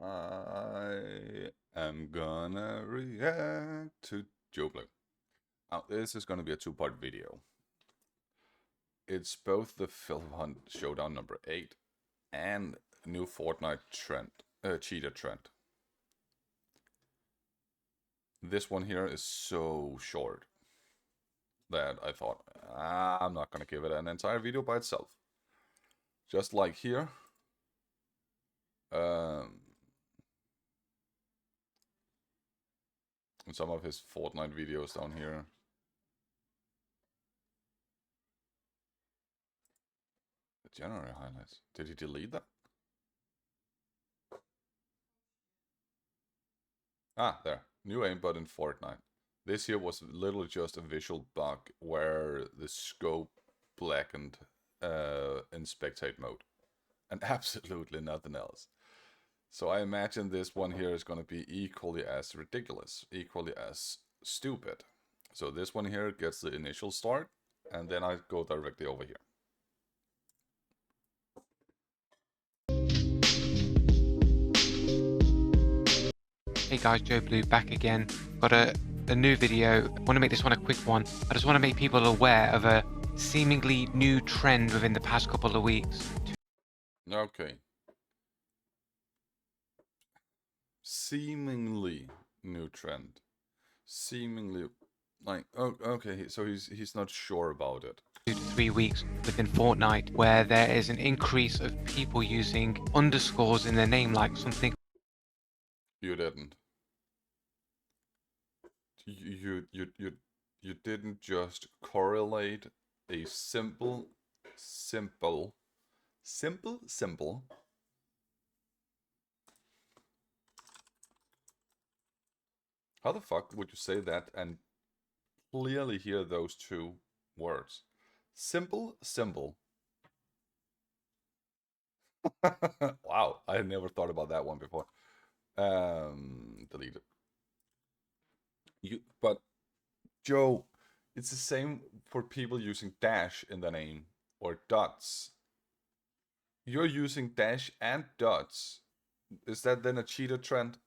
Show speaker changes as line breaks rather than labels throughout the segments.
I am gonna react to Joe Blue. Now, this is gonna be a two-part video. It's both the Phil Hunt Showdown number 8 and new Fortnite trend, cheater trend. This one here is so short that I thought, I'm not gonna give it an entire video by itself. Just like here. In some of his Fortnite videos down here. The January highlights. Did he delete that? Ah, there. New aimbot in Fortnite. This here was literally just a visual bug where the scope blackened in spectate mode. And absolutely nothing else. So I imagine this one here is going to be equally as ridiculous, equally as stupid. So this one here gets the initial start, and then I go directly over here.
Hey guys, Joe Blue back again. Got a new video. I want to make this one a quick one. I just want to make people aware of a seemingly new trend within the past couple of weeks.
Okay. Seemingly new trend. Seemingly, like, oh, okay, so he's not sure about it.
2 to 3 weeks within Fortnite, where there is an increase of people using underscores in their name, like something.
You didn't. You didn't just correlate a simple. How the fuck would you say that and clearly hear those two words? Simple. Wow, I had never thought about that one before. Delete it. But Joe, it's the same for people using dash in the name or dots. You're using dash and dots. Is that then a cheater trend?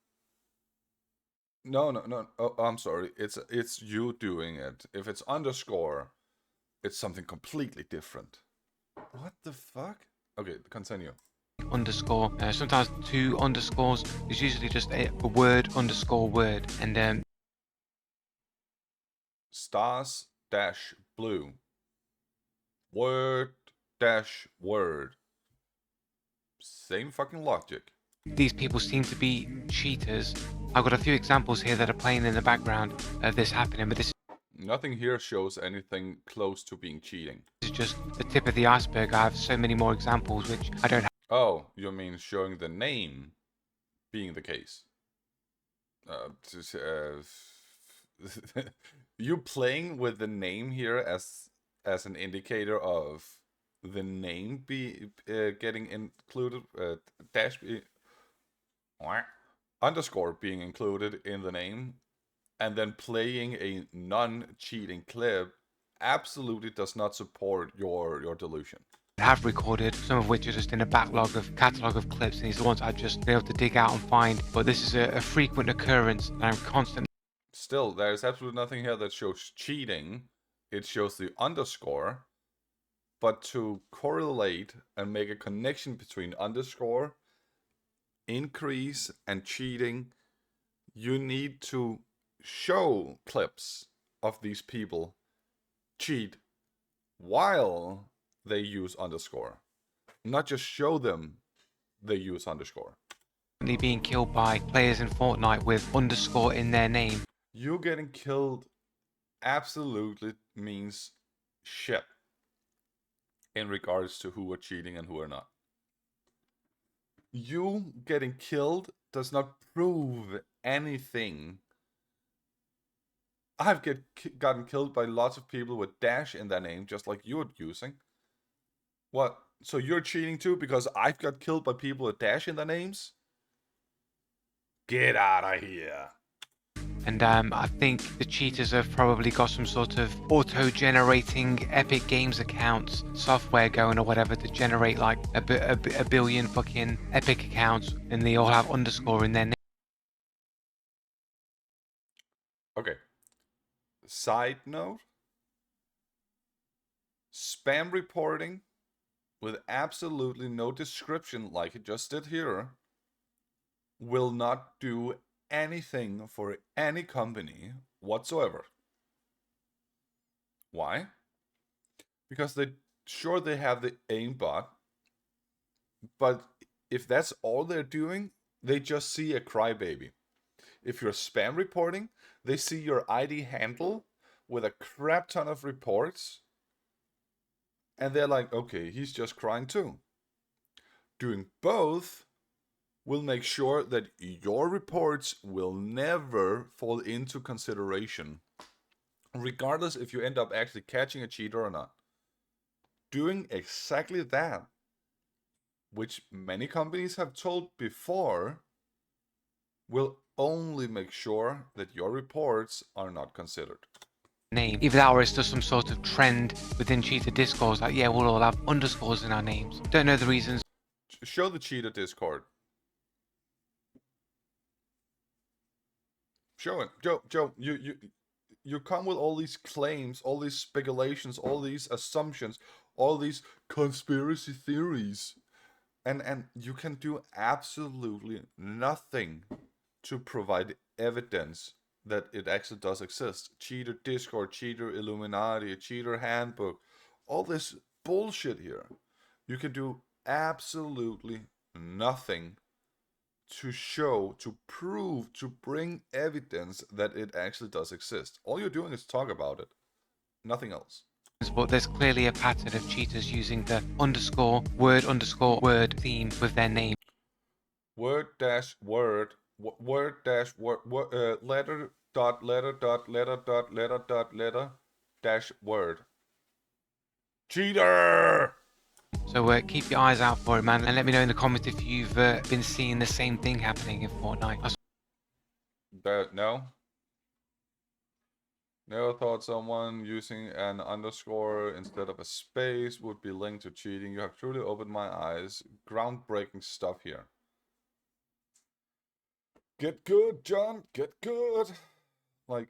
No. Oh, I'm sorry. It's you doing it. If it's underscore, it's something completely different. What the fuck? Okay, continue.
Underscore, sometimes 2 underscores. It's usually just a word underscore word, and
stars dash blue. Word dash word. Same fucking logic.
these people seem to be cheaters. I've got a few examples here that are playing in the background of this happening, but this
Nothing here shows anything close to being cheating.
is just the tip of the iceberg. I have so many more examples which I don't have.
Oh, you mean showing the name being the case? You playing with the name here as an indicator of the name be getting included, dash be, underscore being included in the name, and then playing a non-cheating clip absolutely does not support your delusion.
Have recorded, some of which are just in a backlog of catalogue of clips, and these are the ones I've just been able to dig out and find. But this is a frequent occurrence, and I'm constantly.
Still, there's absolutely nothing here that shows cheating. It shows the underscore. But to correlate and make a connection between underscore, increase, and cheating, you need to show clips of these people cheat while they use underscore. Not just show them they use underscore.
Being killed by players in Fortnite with underscore in their name.
You getting killed absolutely means shit in regards to who are cheating and who are not. You getting killed does not prove anything. I've gotten killed by lots of people with dash in their name, just like you're using. What? So you're cheating too because I've got killed by people with dash in their names? Get out of here.
And I think the cheaters have probably got some sort of auto-generating Epic Games accounts software going or whatever to generate like a billion fucking Epic accounts, and they all have underscore in their name.
Okay. Side note, spam reporting with absolutely no description like it just did here will not do anything for any company whatsoever. Why? Because they have the aimbot, but if that's all they're doing, they just see a crybaby. If you're spam reporting, they see your ID handle with a crap ton of reports, and they're like, okay, he's just crying too. Doing both will make sure that your reports will never fall into consideration, regardless if you end up actually catching a cheater or not. Doing exactly that, which many companies have told before, will only make sure that your reports are not considered.
Name. Either that or it's just some sort of trend within cheater discourse, like, yeah, we'll all have underscores in our names. Don't know the reasons.
Show the cheater Discord. Show it. Joe, you come with all these claims, all these speculations, all these assumptions, all these conspiracy theories. And you can do absolutely nothing to provide evidence that it actually does exist. Cheater Discord, cheater Illuminati, cheater handbook, all this bullshit here. You can do absolutely nothing to show, to prove, to bring evidence that it actually does exist. All you're doing is talk about it. Nothing else.
But there's clearly a pattern of cheaters using the underscore word theme with their name.
Word dash word dash word letter dot letter dot letter dot letter dot letter dash word. Cheater!
So keep your eyes out for it, man, and let me know in the comments if you've been seeing the same thing happening in Fortnite.
No. Never thought someone using an underscore instead of a space would be linked to cheating. You have truly opened my eyes. Groundbreaking stuff here. Get good, John. Get good. Like,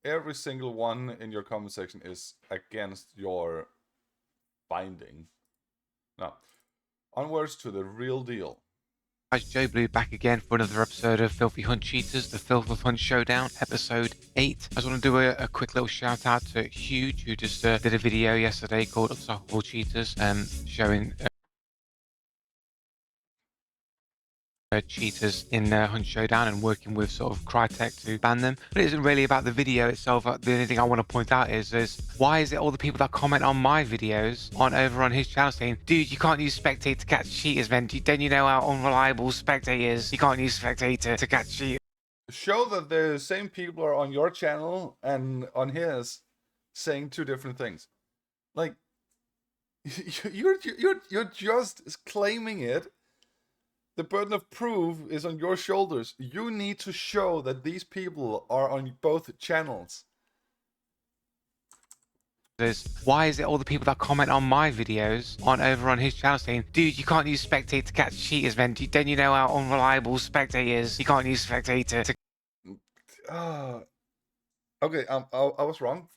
every single one in your comment section is against your finding. Now, onwards to the real deal.
Guys, Joe Blue back again for another episode of Filthy Hunt Cheaters, the Filth of Hunt Showdown, episode 8. I just want to do a quick little shout out to Huge, who just did a video yesterday called Unstoppable Cheaters, showing cheaters in Hunt Showdown and working with sort of Crytek to ban them. But it isn't really about the video itself. The only thing I want to point out is why is it all the people that comment on my videos aren't over on his channel saying, dude, you can't use Spectate to catch cheaters, man. Don't you know how unreliable Spectate is? You can't use Spectate to catch cheaters.
Show that the same people are on your channel and on his saying two different things. Like, you're just claiming it. The burden of proof is on your shoulders. You need to show that these people are on both channels.
Why is it all the people that comment on my videos aren't over on his channel saying, dude, you can't use Spectate to catch cheaters, man. Don't you know how unreliable Spectate is? You can't use Spectate to...
Okay, I was wrong.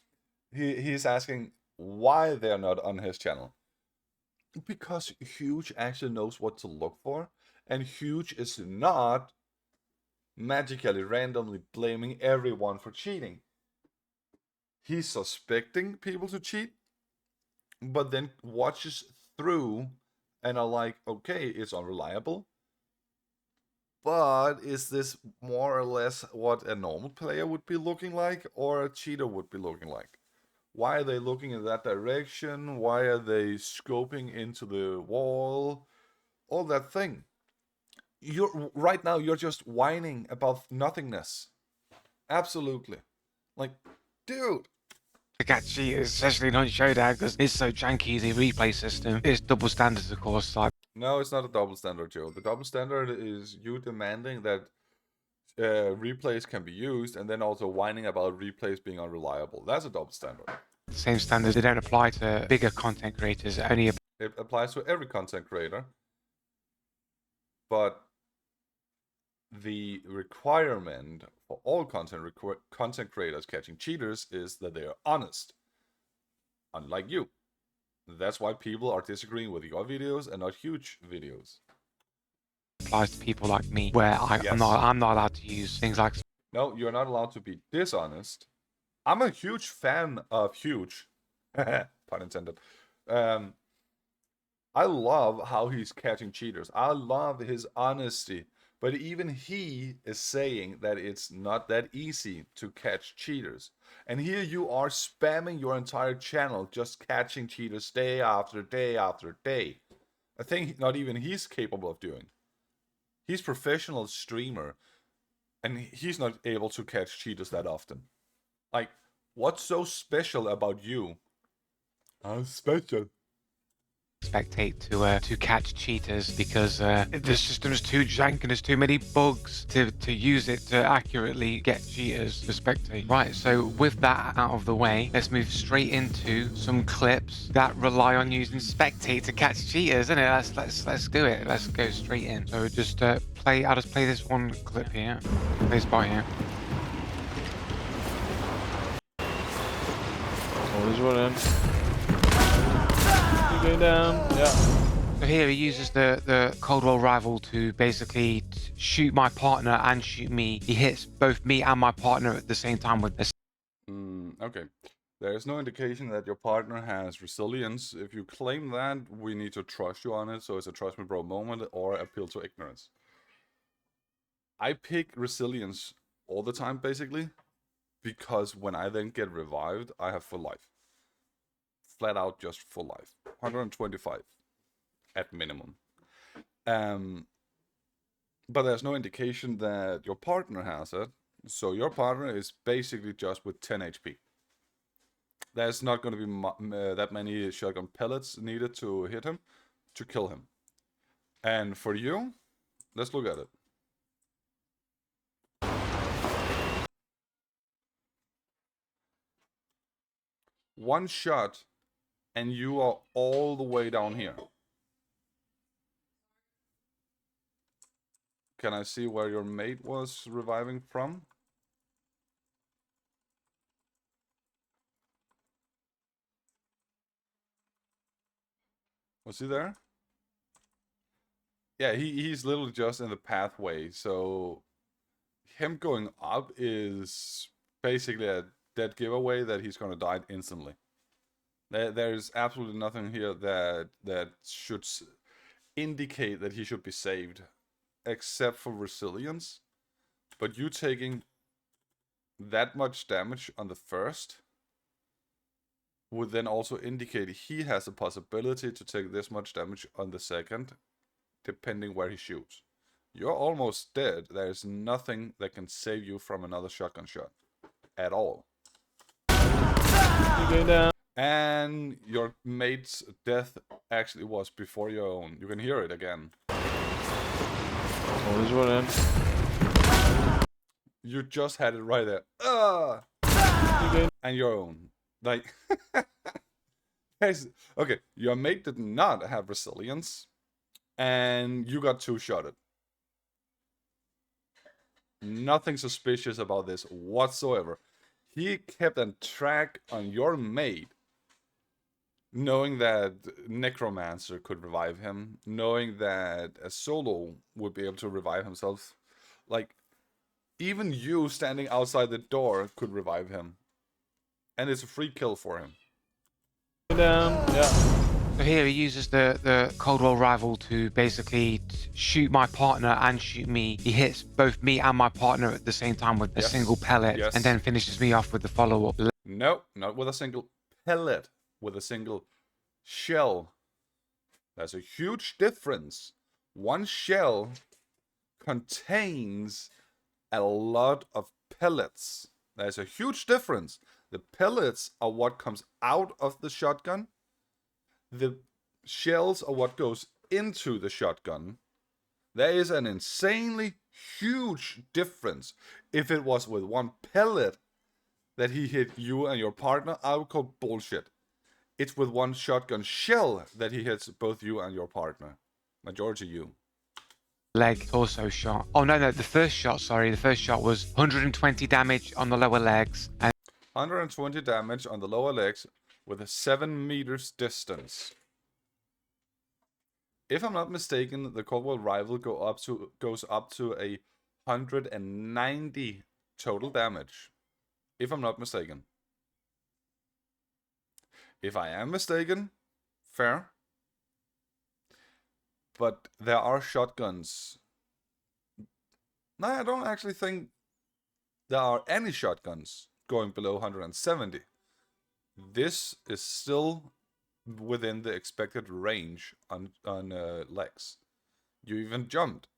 He's asking why they're not on his channel. Because Huge actually knows what to look for, and Huge is not magically randomly blaming everyone for cheating. He's suspecting people to cheat, but then watches through and are like, okay, it's unreliable, but is this more or less what a normal player would be looking like or a cheater would be looking like? Why are they looking in that direction? Why are they scoping into the wall? All that thing. Right now you're just whining about nothingness. Absolutely. Like, dude.
To catch cheaters, especially in Hunt Showdown, because it's so janky, the replay system. It's double standards, of course. Like,
no, it's not a double standard, Joe. The double standard is you demanding that replays can be used, and then also whining about replays being unreliable. That's a double standard.
The same standards, they don't apply to bigger content creators, only
It applies to every content creator, but the requirement for all content creators catching cheaters is that they are honest, unlike you. That's why people are disagreeing with your videos and not huge videos.
applies to people like me, where
Yes.
I'm not allowed to use things like.
No, you're not allowed to be dishonest. I'm a huge fan of huge, pun intended. I love how he's catching cheaters. I love his honesty. But even he is saying that it's not that easy to catch cheaters. And here you are spamming your entire channel just catching cheaters day after day after day. A thing not even he's capable of doing. He's professional streamer, and he's not able to catch cheaters that often. Like, what's so special about you? I'm special.
Spectate to catch cheaters, because the system's too jank and there's too many bugs to use it to accurately get cheaters to spectate. Right, so with that out of the way, let's move straight into some clips that rely on using spectate to catch cheaters, isn't it? Let's do it. Let's go straight in. So just I'll just play this one clip here. Play this part here.
Oh, there's one in. Going down, yeah.
So here he uses the Cold War Rival to basically shoot my partner and shoot me. He hits both me and my partner at the same time with this.
Okay. There's no indication that your partner has resilience. If you claim that, we need to trust you on it, so it's a trust me bro moment or appeal to ignorance. I pick resilience all the time, basically, because when I then get revived, I have full life. Flat out just full life. 125 at minimum. But there's no indication that your partner has it. So your partner is basically just with 10 HP. There's not going to be that many shotgun pellets needed to hit him, to kill him. And for you, let's look at it. One shot, and you are all the way down here. Can I see where your mate was reviving from? Was he there? Yeah, he's literally just in the pathway, so him going up is basically a dead giveaway that he's gonna die instantly. There's absolutely nothing here that should indicate that he should be saved, except for resilience. But you taking that much damage on the first would then also indicate he has a possibility to take this much damage on the second, depending where he shoots. You're almost dead. There's nothing that can save you from another shotgun shot at all.
Going down.
And your mate's death actually was before your own. You can hear it again.
Oh, there's one in.
You just had it right there. And your own. Like, okay, your mate did not have resilience, and you got two-shotted. Nothing suspicious about this whatsoever. He kept a track on your mate, knowing that Necromancer could revive him, knowing that a solo would be able to revive himself. Like, even you standing outside the door could revive him. And it's a free kill for him.
Down, yeah.
So here he uses the Cold War Rival to basically shoot my partner and shoot me. He hits both me and my partner at the same time with a single pellet, and then finishes me off with the follow-up.
No, not with a single pellet, with a single shell. There's a huge difference. One shell contains a lot of pellets. There's a huge difference. The pellets are what comes out of the shotgun. The shells are what goes into the shotgun. There is an insanely huge difference. If it was with one pellet that he hit you and your partner, I would call bullshit. It's with one shotgun shell that he hits both you and your partner. Majority you.
leg torso shot. Oh no, the first shot, sorry, the first shot was 120 damage on the lower legs and
120 damage on the lower legs with a 7 meters distance. If I'm not mistaken, the Cold War Rival goes up to a 190 total damage. If I'm not mistaken. If I am mistaken, fair. But there are shotguns. No, I don't actually think there are any shotguns going below 170. This is still within the expected range on legs. You even jumped,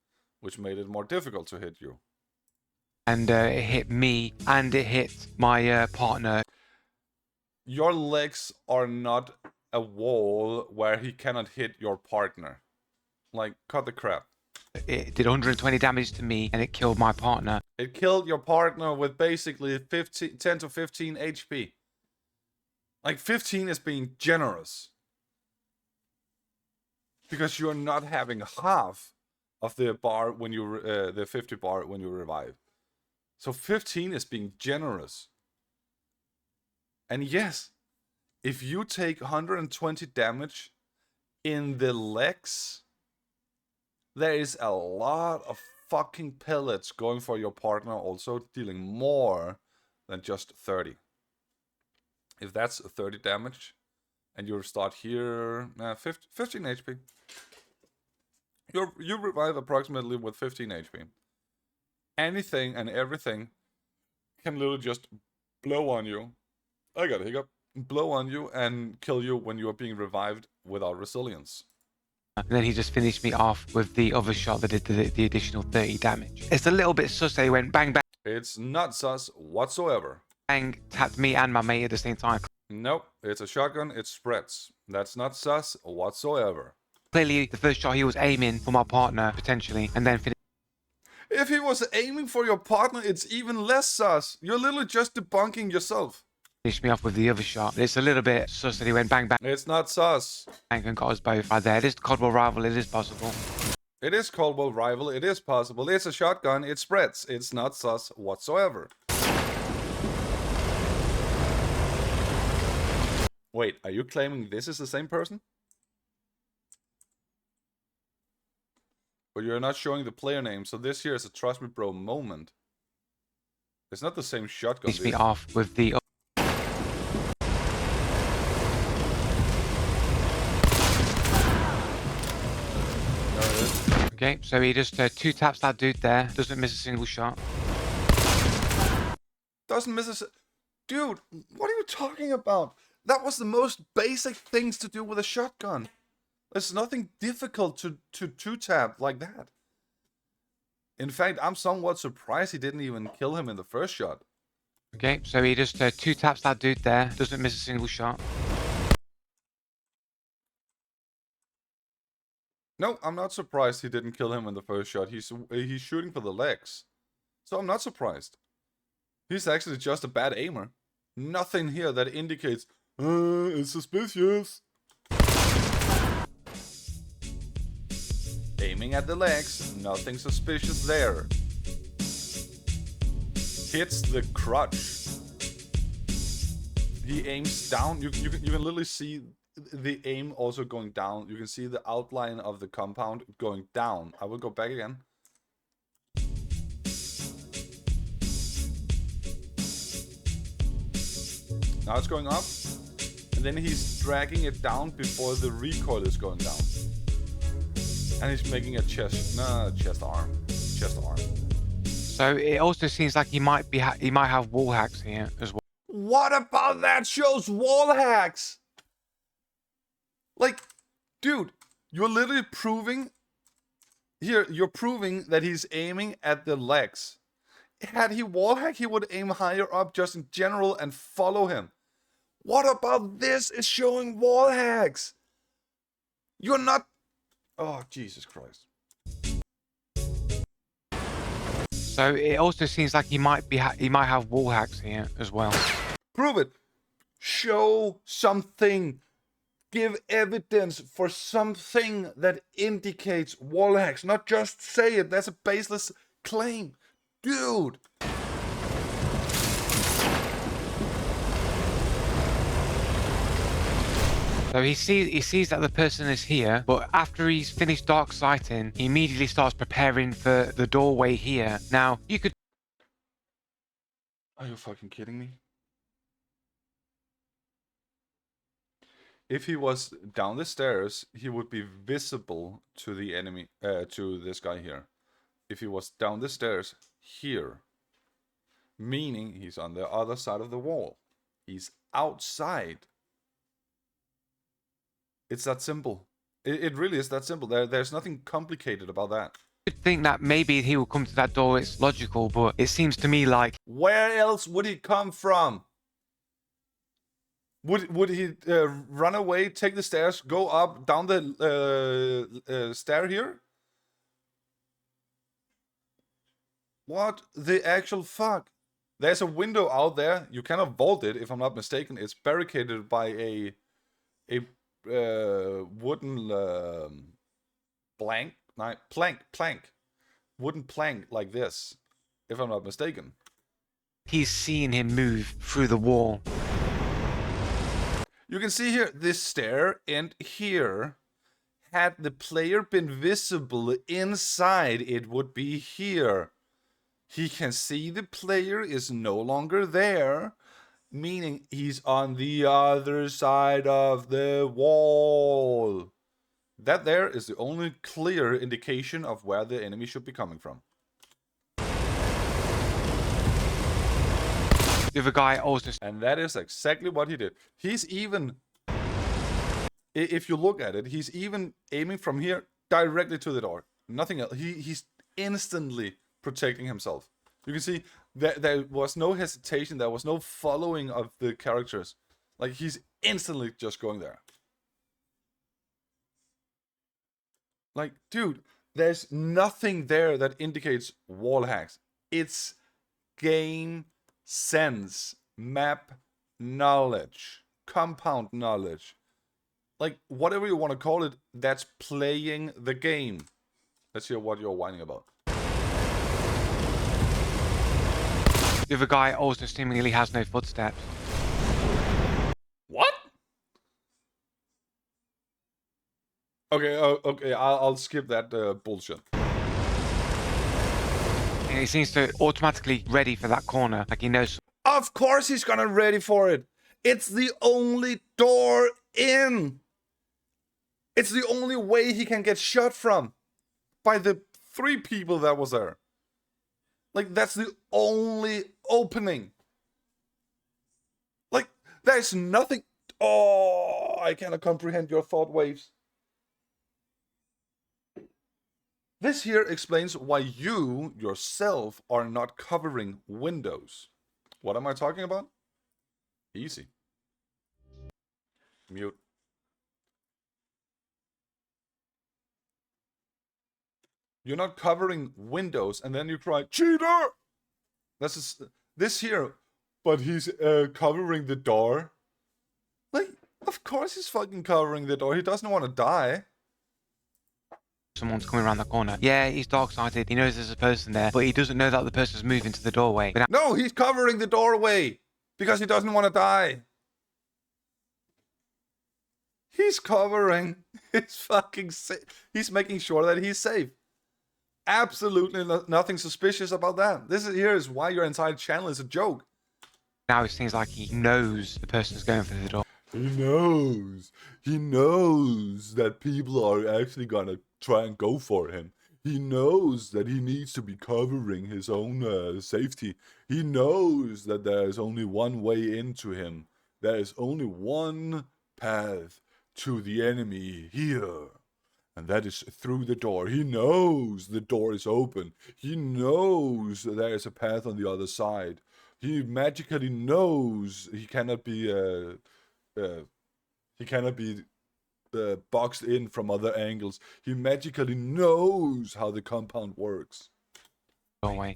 which made it more difficult to hit you.
it hit me and it hit my partner.
Your legs are not a wall where he cannot hit your partner. Like, cut the crap.
It did 120 damage to me and it killed my partner.
It killed your partner with basically 10 to 15 HP. Like, 15 is being generous. Because you're not having half of the bar when you the 50 bar when you revive. So 15 is being generous. And yes, if you take 120 damage in the legs, there is a lot of fucking pellets going for your partner, also dealing more than just 30. If that's 30 damage, and you start here, 15 HP. You revive approximately with 15 HP. Anything and everything can literally just blow on you. I got a hiccup. Blow on you and kill you when you are being revived without resilience.
And then he just finished me off with the other shot that did the additional 30 damage. It's a little bit sus that he went bang, bang,
It's not sus whatsoever.
bang, tapped me and my mate at the same time.
Nope, it's a shotgun, it spreads. That's not sus whatsoever.
Clearly, the first shot he was aiming for my partner, potentially, and then
If he was aiming for your partner, it's even less sus. You're literally just debunking yourself.
finished me off with the other shot. It's a little bit sus that he went bang, bang,
It's not sus.
bang, and got us both right there. It is Cold War Rival, it is possible.
It is Cold War Rival, it is possible. It's a shotgun, it spreads. It's not sus whatsoever. Wait, are you claiming this is the same person? But you're not showing the player name, so this here is a trust me bro moment. It's not the same shotgun.
Finished me off with the
No, it is.
Okay, so he just two taps that dude there, doesn't miss a single shot.
Doesn't miss a... Dude, what are you talking about? That was the most basic things to do with a shotgun. There's nothing difficult to two-tap like that. In fact, I'm somewhat surprised he didn't even kill him in the first shot.
Okay, so he just two taps that dude there, doesn't miss a single shot.
No, I'm not surprised he didn't kill him in the first shot. He's shooting for the legs. So I'm not surprised. He's actually just a bad aimer. Nothing here that indicates, it's suspicious. Aiming at the legs, nothing suspicious there. Hits the crotch. He aims down. You can literally see the aim also going down. You can see the outline of the compound going down. I will go back again. Now it's going up. And then he's dragging it down before the recoil is going down. And he's making a chest arm.
So it also seems like he might have wall hacks here as well.
What about that shows wall hacks? Like, dude, you're literally proving... Here, you're proving that he's aiming at the legs. Had he wall hack, he would aim higher up just in general and follow him. What about this is showing wall hacks? You're not... Oh, Jesus Christ.
So it also seems like he might have wall hacks here as well.
Prove it. Show something. Give evidence for something that indicates wall hacks. Not just say it. That's a baseless claim. Dude.
So he sees that the person is here, but after he's finished dark sighting, he immediately starts preparing for the doorway here. Now, you could...
Are you fucking kidding me? If he was down the stairs, he would be visible to the enemy, to this guy here. If he was down the stairs here, meaning he's on the other side of the wall. He's outside. It's that simple. It really is that simple. There's nothing complicated about that.
could think that maybe he will come to that door, it's logical, but it seems to me like...
Where else would he come from? Would he run away, take the stairs, go up, down the stair here? What the actual fuck? There's a window out there. You cannot vault it, if I'm not mistaken. It's barricaded by a wooden plank. Wooden plank like this, if I'm not mistaken.
He's seeing him move through the wall.
You can see here, this stair and here. Had the player been visible inside, it would be here. He can see the player is no longer there, meaning he's on the other side of the wall. That there is the only clear indication of where the enemy should be coming from.
The other guy also...
And that is exactly what he did. He's even, if you look at it, he's even aiming from here directly to the door. Nothing else. He's instantly protecting himself. You can see that there was no hesitation. There was no following of the characters. Like, he's instantly just going there. Like, dude, there's nothing there that indicates wall hacks. It's game sense, map knowledge, compound knowledge. Like, whatever you want to call it, that's playing the game. Let's hear what you're whining about.
The other guy also seemingly has no footsteps.
What? Okay, okay, I'll skip that bullshit.
And he seems to automatically ready for that corner, like he knows.
Of course he's gonna ready for it. It's the only door in. It's the only way he can get shot from. By the 3 people that was there. Like, that's the only opening. Like, there's nothing... Oh, I cannot comprehend your thought waves. This here explains why you, yourself, are not covering windows. What am I talking about? Easy. Mute. You're not covering windows, and then you cry, cheater! This here, but he's covering the door. Like, of course he's fucking covering the door. He doesn't want to die.
Someone's coming around the corner. Yeah, he's dark-sighted. He knows there's a person there, but he doesn't know that the person's moving to the doorway.
No, he's covering the doorway because he doesn't want to die. He's covering his fucking... He's making sure that he's safe. Absolutely nothing suspicious about that. This here is why your entire channel is a joke.
Now it seems like he knows the person's going for the door.
He knows. He knows that people are actually gonna try and go for him. He knows that he needs to be covering his own safety. He knows that there is only one way into him. There is only one path to the enemy here. And that is through the door. He knows the door is open. He knows there is a path on the other side. He magically knows he cannot be boxed in from other angles. He magically knows how the compound works.
away.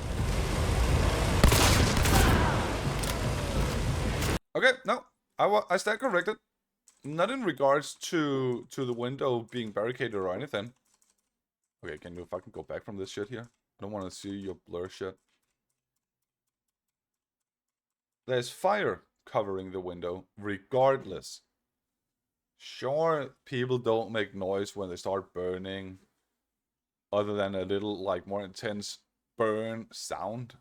Okay, no, I stand corrected. Not in regards to the window being barricaded or anything. Okay, can you fucking go back from this shit here? I don't want to see your blur shit. There's fire covering the window, regardless. Sure, people don't make noise when they start burning, other than a little, like, more intense burn sound,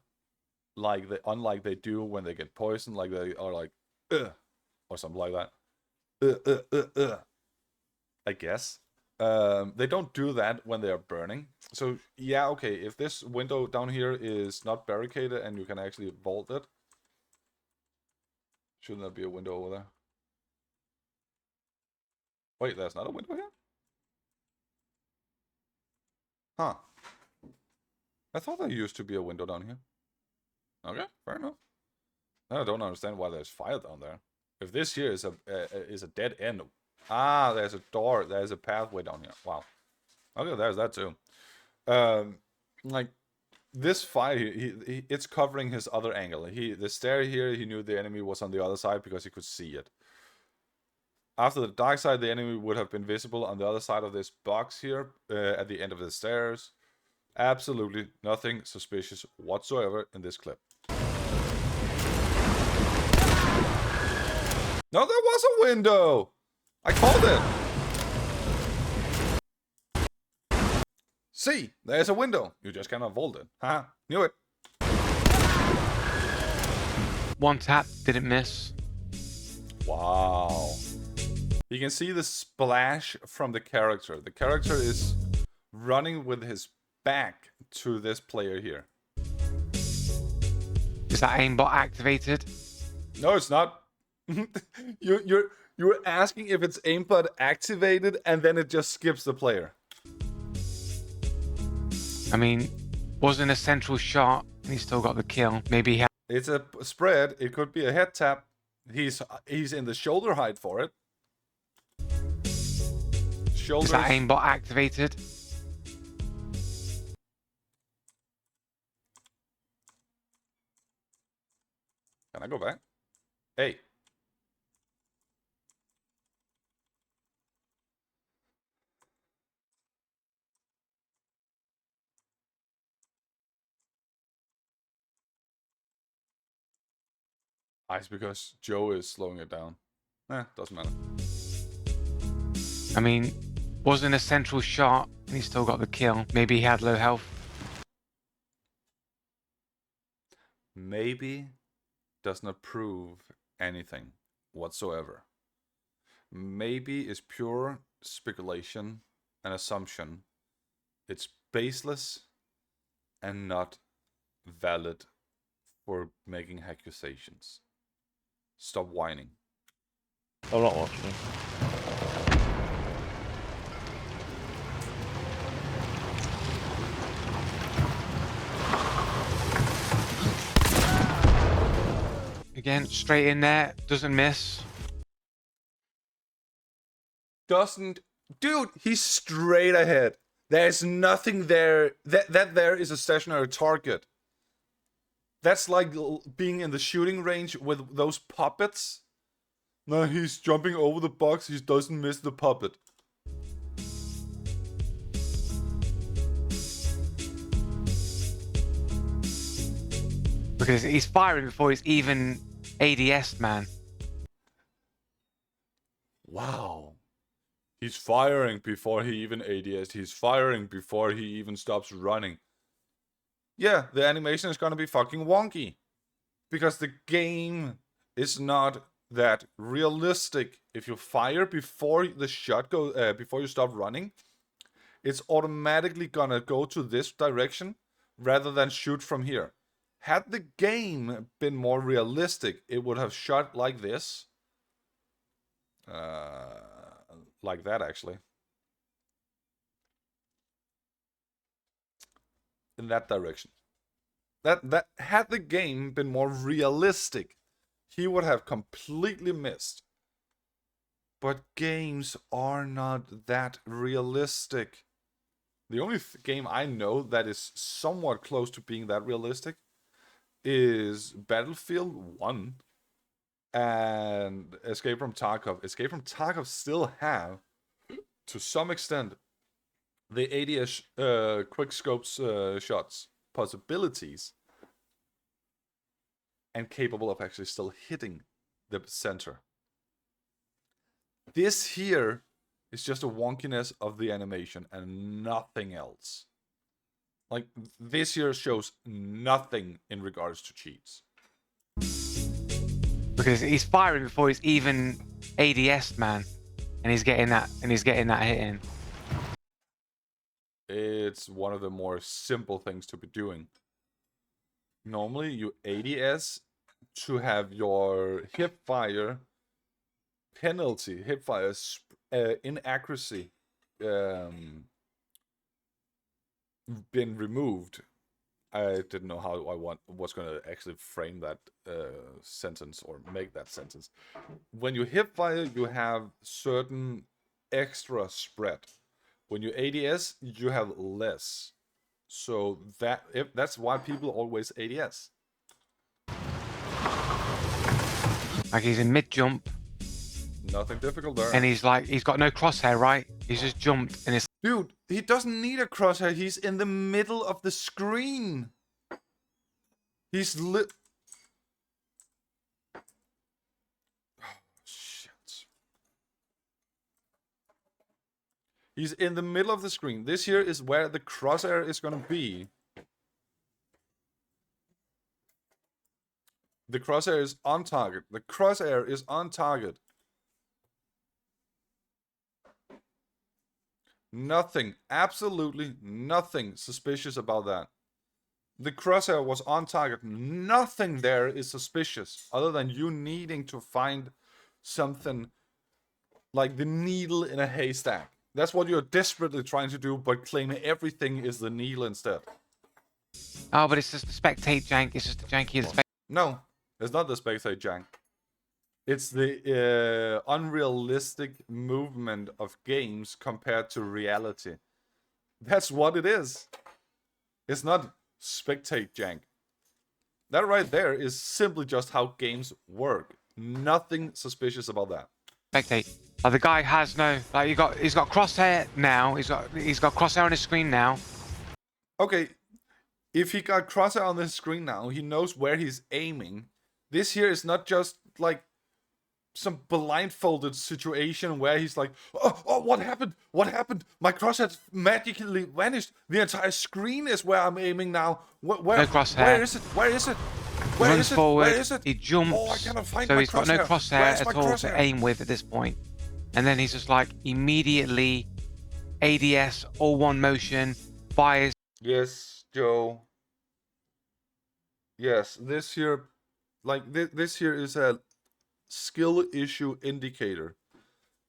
like unlike they do when they get poisoned, like they are like, ugh, or something like that. I guess. They don't do that when they are burning. So yeah, okay, if this window down here is not barricaded and you can actually vault it, shouldn't there be a window over there? Wait, there's not a window here? Huh. I thought there used to be a window down here. Okay, fair enough. I don't understand why there's fire down there. If this here is a dead end. Ah, there's a door. There's a pathway down here. Wow. Okay, there's that too. Like this fire, it's covering his other angle. The stair here, he knew the enemy was on the other side because he could see it. After the dark side, the enemy would have been visible on the other side of this box here, at the end of the stairs. Absolutely nothing suspicious whatsoever in this clip. No, there was a window! I called it! See, there's a window. You just cannot vault it. Haha, knew it.
One tap, didn't miss.
Wow. You can see the splash from the character. The character is running with his back to this player here.
Is that aimbot activated?
No, it's not. You're asking if it's aimbot activated, and then it just skips the player.
I mean, wasn't a central shot, and he still got the kill. Maybe he had...
It's a spread. It could be a head tap. He's in the shoulder height for it. Shoulders.
Is that aimbot activated?
Can I go back? Hey. It's because Joe is slowing it down. Doesn't matter.
I mean, wasn't a central shot, and he still got the kill. Maybe he had low health.
Maybe does not prove anything whatsoever. Maybe is pure speculation and assumption. It's baseless and not valid for making accusations. Stop whining.
I'm not watching.
Again, straight in there, doesn't miss.
Doesn't... Dude, he's straight ahead. There's nothing there. That there is a stationary target. That's like being in the shooting range with those puppets. No, he's jumping over the box. He doesn't miss the puppet.
Because he's firing before he's even ADS, man.
Wow. He's firing before he even ADS. He's firing before he even stops running. Yeah, the animation is gonna be fucking wonky. Because the game is not that realistic. If you fire before the shot before you stop running, it's automatically gonna go to this direction rather than shoot from here. Had the game been more realistic, it would have shot like this. Like that, actually. In that direction. That had the game been more realistic, he would have completely missed. But games are not that realistic. The only game I know that is somewhat close to being that realistic is Battlefield 1 and Escape from Tarkov. Escape from Tarkov still have, to some extent, the ADS quick scopes shots possibilities and capable of actually still hitting the center. This here is just a wonkiness of the animation and nothing else. Like, this here shows nothing in regards to cheats.
Because he's firing before he's even ADS, man, and he's getting that hit in.
It's one of the more simple things to be doing. Normally, you ADS to have your hipfire penalty, hipfire inaccuracy been removed. I didn't know how I was going to actually frame that sentence or make that sentence. When you hipfire, you have certain extra spread. When you ADS, you have less. So that's why people always ADS.
Like he's in mid jump.
Nothing difficult there.
And he's got no crosshair, right? He's just jumped and it's...
Dude, he doesn't need a crosshair. He's in the middle of the screen. He's lit. Oh, shit. He's in the middle of the screen. This here is where the crosshair is going to be. The crosshair is on target. The crosshair is on target. Nothing, absolutely nothing suspicious about that. The crosshair was on target. Nothing there is suspicious other than you needing to find something like the needle in a haystack. That's what you're desperately trying to do, but claiming everything is the needle instead.
Oh, but it's just the spectate jank. It's just the janky of the
No, it's not the spectate jank. It's the unrealistic movement of games compared to reality. That's what it is. It's not spectate jank. That right there is simply just how games work. Nothing suspicious about that.
spectate. Like the guy has no, like he's got crosshair now. He's got crosshair on his screen now.
Okay, if he got crosshair on the screen now, he knows where he's aiming. This here is not just like some blindfolded situation where he's like, oh, what happened? What happened? My crosshair magically vanished. The entire screen is where I'm aiming now. Where,
No crosshair.
Where is it? Where is it? Where
Runs
is it?
forward.
Where is it?
He jumps.
Oh, I cannot find
so
my
he's got no crosshair
Where's
at
my
all
crosshair?
to aim with at this point. And then he's just like immediately ADS, all one motion, fires.
Yes, Joe. Yes, this here, like this here is a skill issue indicator.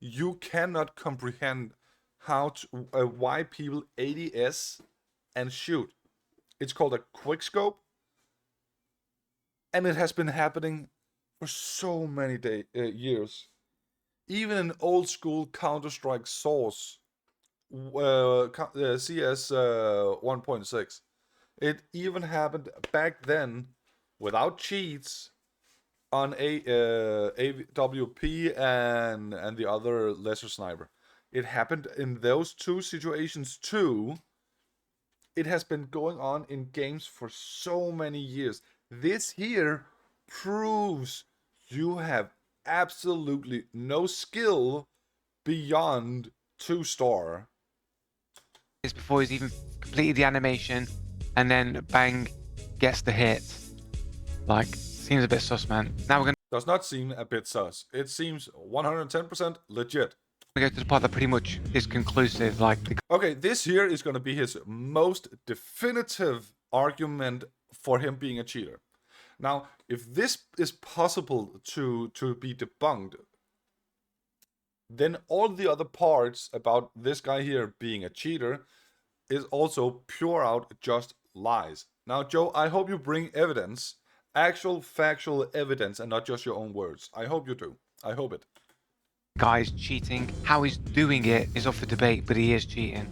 You cannot comprehend how to why people ADS and shoot. It's called a quick scope, and it has been happening for so many years. Even in old school Counter-Strike source, CS 1.6, it even happened back then without cheats on AWP and the other lesser sniper. It happened in those two situations too. It has been going on in games for so many years. This here proves you have absolutely no skill beyond 2-star.
Before he's even completed the animation, and then bang, gets the hit. Like, seems a bit sus, man. Now we're gonna
Does not seem a bit sus. It seems 110% legit.
go to the part that pretty much is conclusive. Like,
Okay, this here is going to be his most definitive argument for him being a cheater. Now, if this is possible to be debunked, then all the other parts about this guy here being a cheater is also pure out just lies. Now, Joe, I hope you bring evidence, actual factual evidence, and not just your own words. I hope you do. I hope it.
guy's cheating. How he's doing it is up for debate, but he is cheating.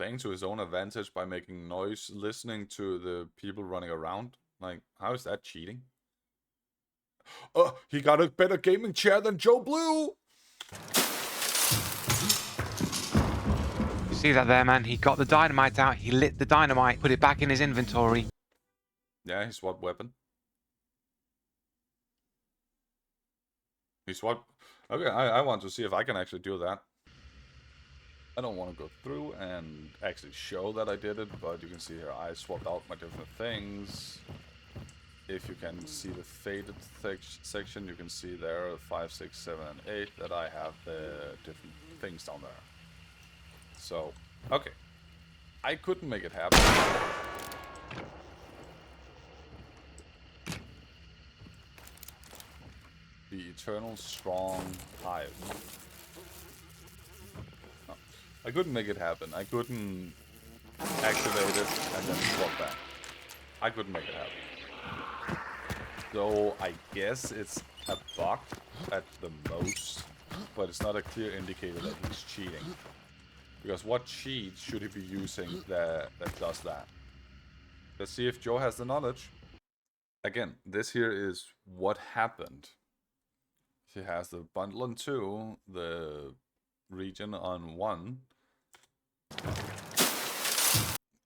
playing to his own advantage by making noise, listening to the people running around. Like, how is that cheating? He got a better gaming chair than Joe Blue!
You see that there, man? He got the dynamite out, he lit the dynamite, put it back in his inventory.
Yeah, he swapped weapon. He swapped... Okay, I want to see if I can actually do that. I don't want to go through and actually show that I did it, but you can see here I swapped out my different things. If you can see the faded section, you can see there 5, 6, 7, and 8 that I have the different things down there. So, okay. I couldn't make it happen. The eternal strong hive. No, I couldn't make it happen. I couldn't activate it and then swap back. I couldn't make it happen. So I guess it's a bug at the most, but it's not a clear indicator that he's cheating. Because what cheat should he be using that does that? Let's see if Joe has the knowledge. Again, this here is what happened. He has the bundle on 2, the region on 1.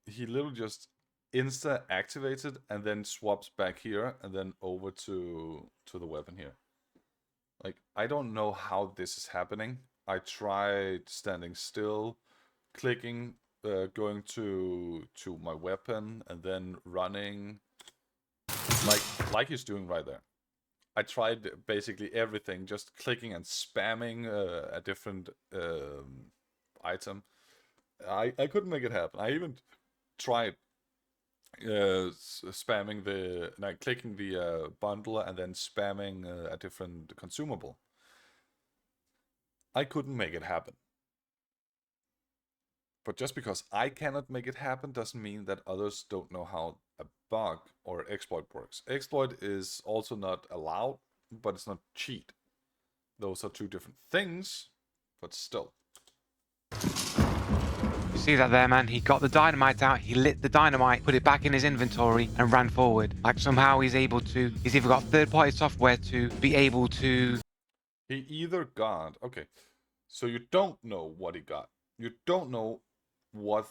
He literally just insta activates it and then swaps back here and then over to the weapon here. Like, I don't know how this is happening. I tried standing still, clicking, going to my weapon and then running like he's doing right there. I tried basically everything, just clicking and spamming a different item. I couldn't make it happen. I even tried spamming clicking the bundle and then spamming a different consumable. I couldn't make it happen. But just because I cannot make it happen doesn't mean that others don't know how a bug or exploit works. Exploit is also not allowed, but it's not cheat. Those are two different things, but still.
You see that there, man? He got the dynamite out, he lit the dynamite, put it back in his inventory and ran forward. Like somehow he's either got third-party software to be able to...
He either got... Okay, so you don't know what he got. You don't know what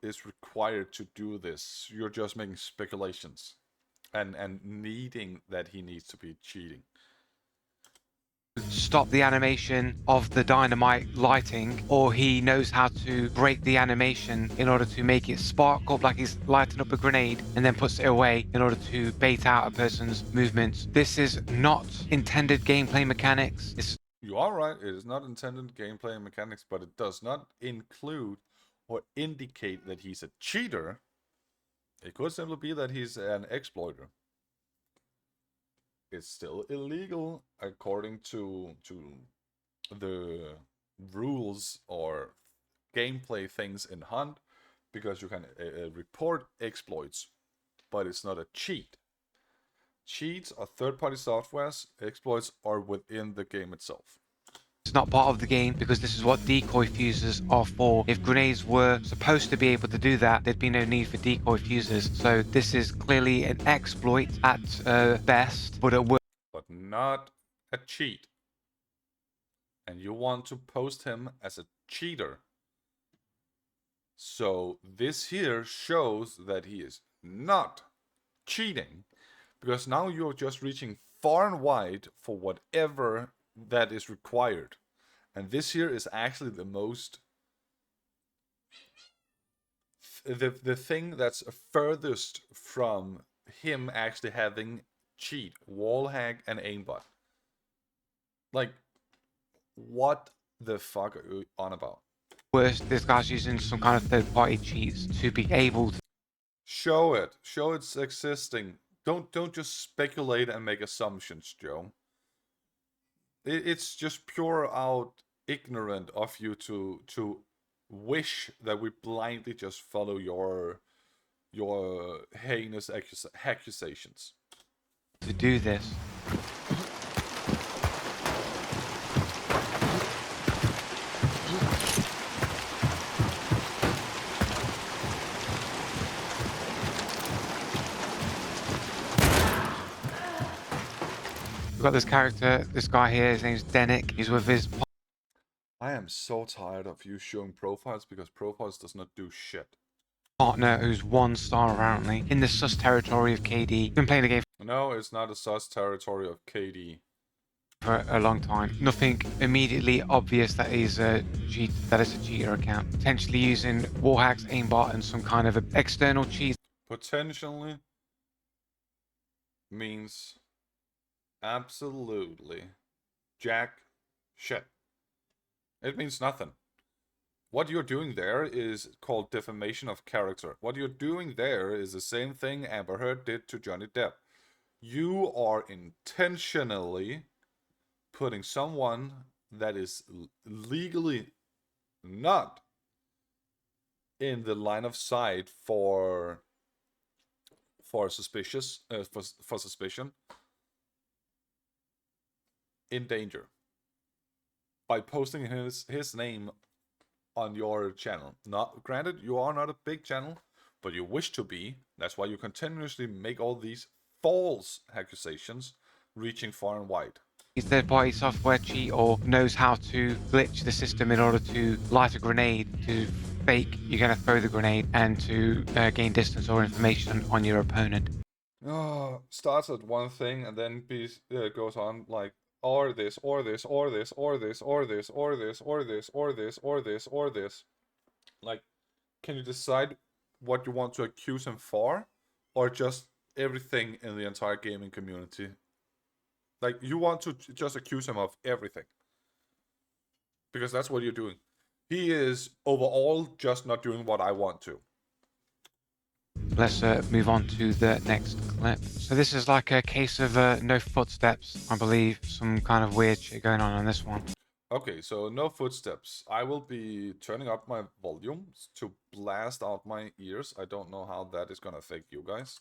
is required to do this. You're just making speculations and needing that he needs to be cheating.
Stop the animation of the dynamite lighting, or he knows how to break the animation in order to make it spark up like he's lighting up a grenade and then puts it away in order to bait out a person's movements. This is not intended gameplay mechanics.
You are right, it is not intended gameplay mechanics, but it does not include or indicate that he's a cheater. It could simply be that he's an exploiter. It's still illegal according to the rules or gameplay things in Hunt, because you can report exploits, but it's not a cheat. Cheats are third-party softwares, exploits are within the game itself.
It's not part of the game because this is what decoy fuses are for. If grenades were supposed to be able to do that, there'd be no need for decoy fuses. So this is clearly an exploit at best, but at worst.
But not a cheat. And you want to post him as a cheater. So this here shows that he is not cheating, because now you're just reaching far and wide for whatever that is required. And this here is actually the most the thing that's furthest from him actually having cheat, wall hack, and aimbot. Like, what the fuck are you on about?
Worst, this guy's using some kind of third-party cheats to be able to
Show it. Show it's existing. Don't just speculate and make assumptions, Joe. It's just pure out ignorant of you to wish that we blindly just follow your heinous accusations.
do this. We've got this character, this guy here, his name's Denick. He's with his
I am so tired of you showing profiles because profiles does not do shit.
partner, who's 1-star apparently, in the sus territory of KD. Been playing the game
No, it's not a sus territory of KD.
for a long time. Nothing immediately obvious that he's a cheat, that it's a cheater account. Potentially using warhacks, aimbot, and some kind of external cheat.
Potentially means absolutely jack shit. It means nothing. What you're doing there is called defamation of character. What you're doing there is the same thing Amber Heard did to Johnny Depp. You are intentionally putting someone that is legally not in the line of sight for suspicion in danger by posting his name on your channel. Not granted, you are not a big channel, but you wish to be. That's why you continuously make all these false accusations reaching far and wide.
Third-party software cheat or knows how to glitch the system in order to light a grenade, to fake you're going to throw the grenade, and to gain distance or information on your opponent.
Starts at one thing and then goes on like or this or this or this or this or this or this or this or this or this or this. Like, can you decide what you want to accuse him for, or just everything in the entire gaming community? Like, you want to just accuse him of everything. Because that's what you're doing. He is overall just not doing what I want to.
Let's move on to the next clip. So this is like a case of no footsteps, I believe. Some kind of weird shit going on this one.
Okay, so no footsteps. I will be turning up my volume to blast out my ears. I don't know how that is gonna affect you guys.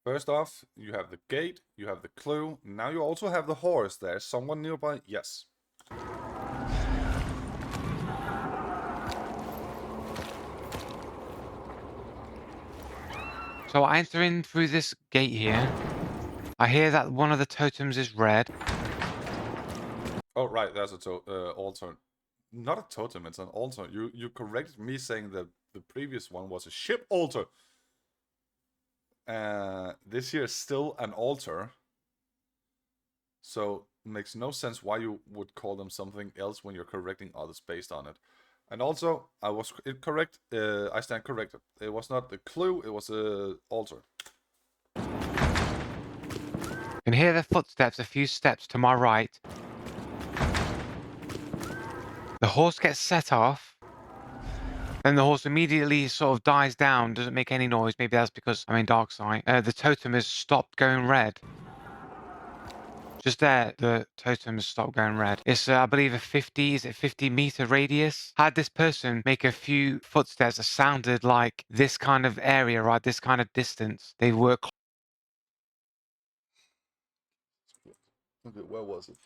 First off, you have the gate, you have the clue, now you also have the horse. There's someone nearby, yes.
So I enter in through this gate here. I hear that one of the totems is red.
Oh, right, there's a altar. Not a totem, it's an altar. You corrected me saying that the previous one was a ship altar. This here is still an altar. So it makes no sense why you would call them something else when you're correcting others based on it. And also, I was incorrect. I stand corrected. It was not the clue, it was a altar.
You can hear the footsteps a few steps to my right. The horse gets set off. Then the horse immediately sort of dies down, doesn't make any noise. Maybe that's because I'm in dark sight. The totem has stopped going red. Just there, the totem has stopped going red. It's, I believe, a 50-meter radius. Had this person make a few footsteps that sounded like this kind of area, right? This kind of distance. They were.
Okay, where was it?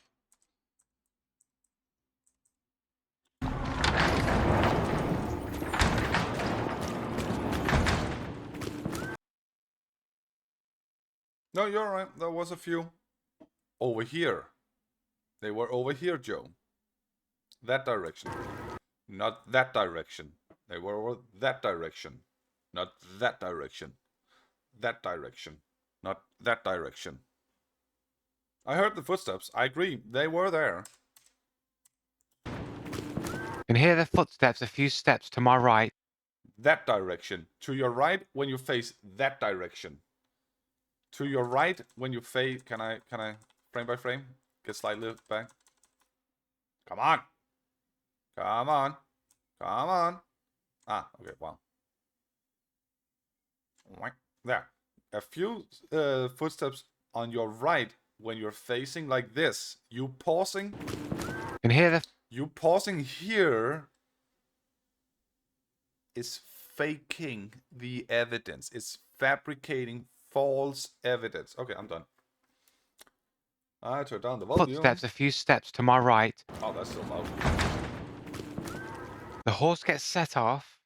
No, you're right. There was a few. Over here. They were over here, Joe. That direction. Not that direction. They were over that direction. Not that direction. That direction. Not that direction. I heard the footsteps. I agree. They were there.
You can hear the footsteps a few steps to my right.
That direction. To your right when you face that direction. To your right when you face... Can I frame by frame get slightly back? Come on. Come on. Come on. Ah, okay, wow. There. A few footsteps on your right when you're facing like this. You pausing.
You can hear the...
You pausing here is faking the evidence. It's fabricating false evidence. Okay, I'm done. I turn down the volume.
Footsteps a few steps to my right.
Oh, that's so loud.
The horse gets set off.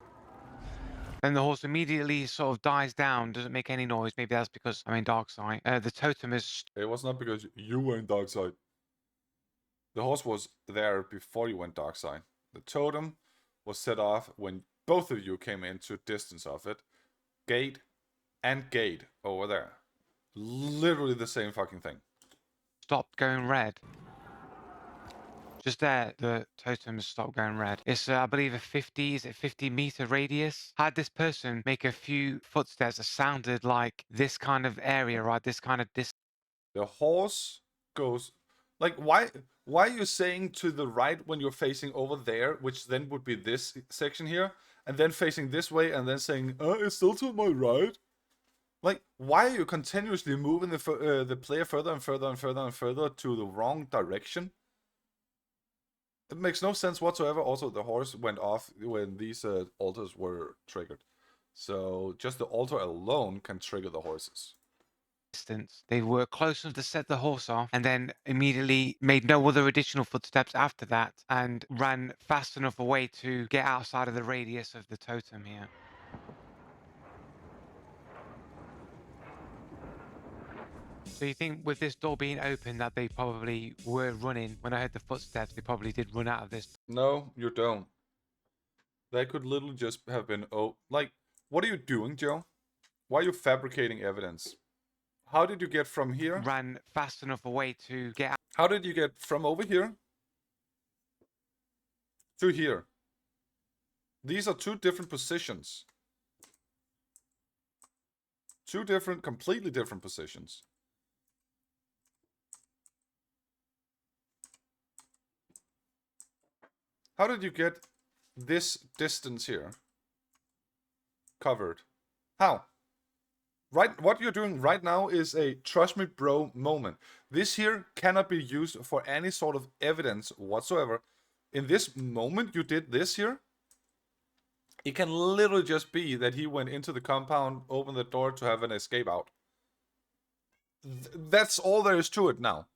Then the horse immediately sort of dies down, doesn't make any noise. Maybe that's because I'm in dark side. The totem is...
It was not because you were in dark side. The horse was there before you went dark side. The totem was set off when both of you came into distance of it. Gate and gate over there. Literally the same fucking thing.
stopped going red. Just there, the totem has stopped going red. It's, I believe, a 50-meter radius. Had this person make a few footsteps that sounded like this kind of area, right? This kind of distance.
The horse goes... Like, why are you saying to the right when you're facing over there, which then would be this section here, and then facing this way, and then saying, it's still to my right? Like, why are you continuously moving the player further and further and further and further to the wrong direction? It makes no sense whatsoever. Also, the horse went off when these altars were triggered. So, just the altar alone can trigger the horses.
They were close enough to set the horse off and then immediately made no other additional footsteps after that and ran fast enough away to get outside of the radius of the totem here. So you think with this door being open that they probably were running? When I heard the footsteps, they probably did run out of this.
No, you don't. They could literally just have been... Oh, like, what are you doing, Joe? Why are you fabricating evidence? How did you get from here?
Ran fast enough away to get out.
How did you get from over here to here? These are two different positions. Two different, completely different positions. How did you get this distance here covered? How? Right, what you're doing right now is a trust me bro moment. This here cannot be used for any sort of evidence whatsoever. In this moment you did this here, it can literally just be that he went into the compound, opened the door to have an escape out. That's all there is to it now.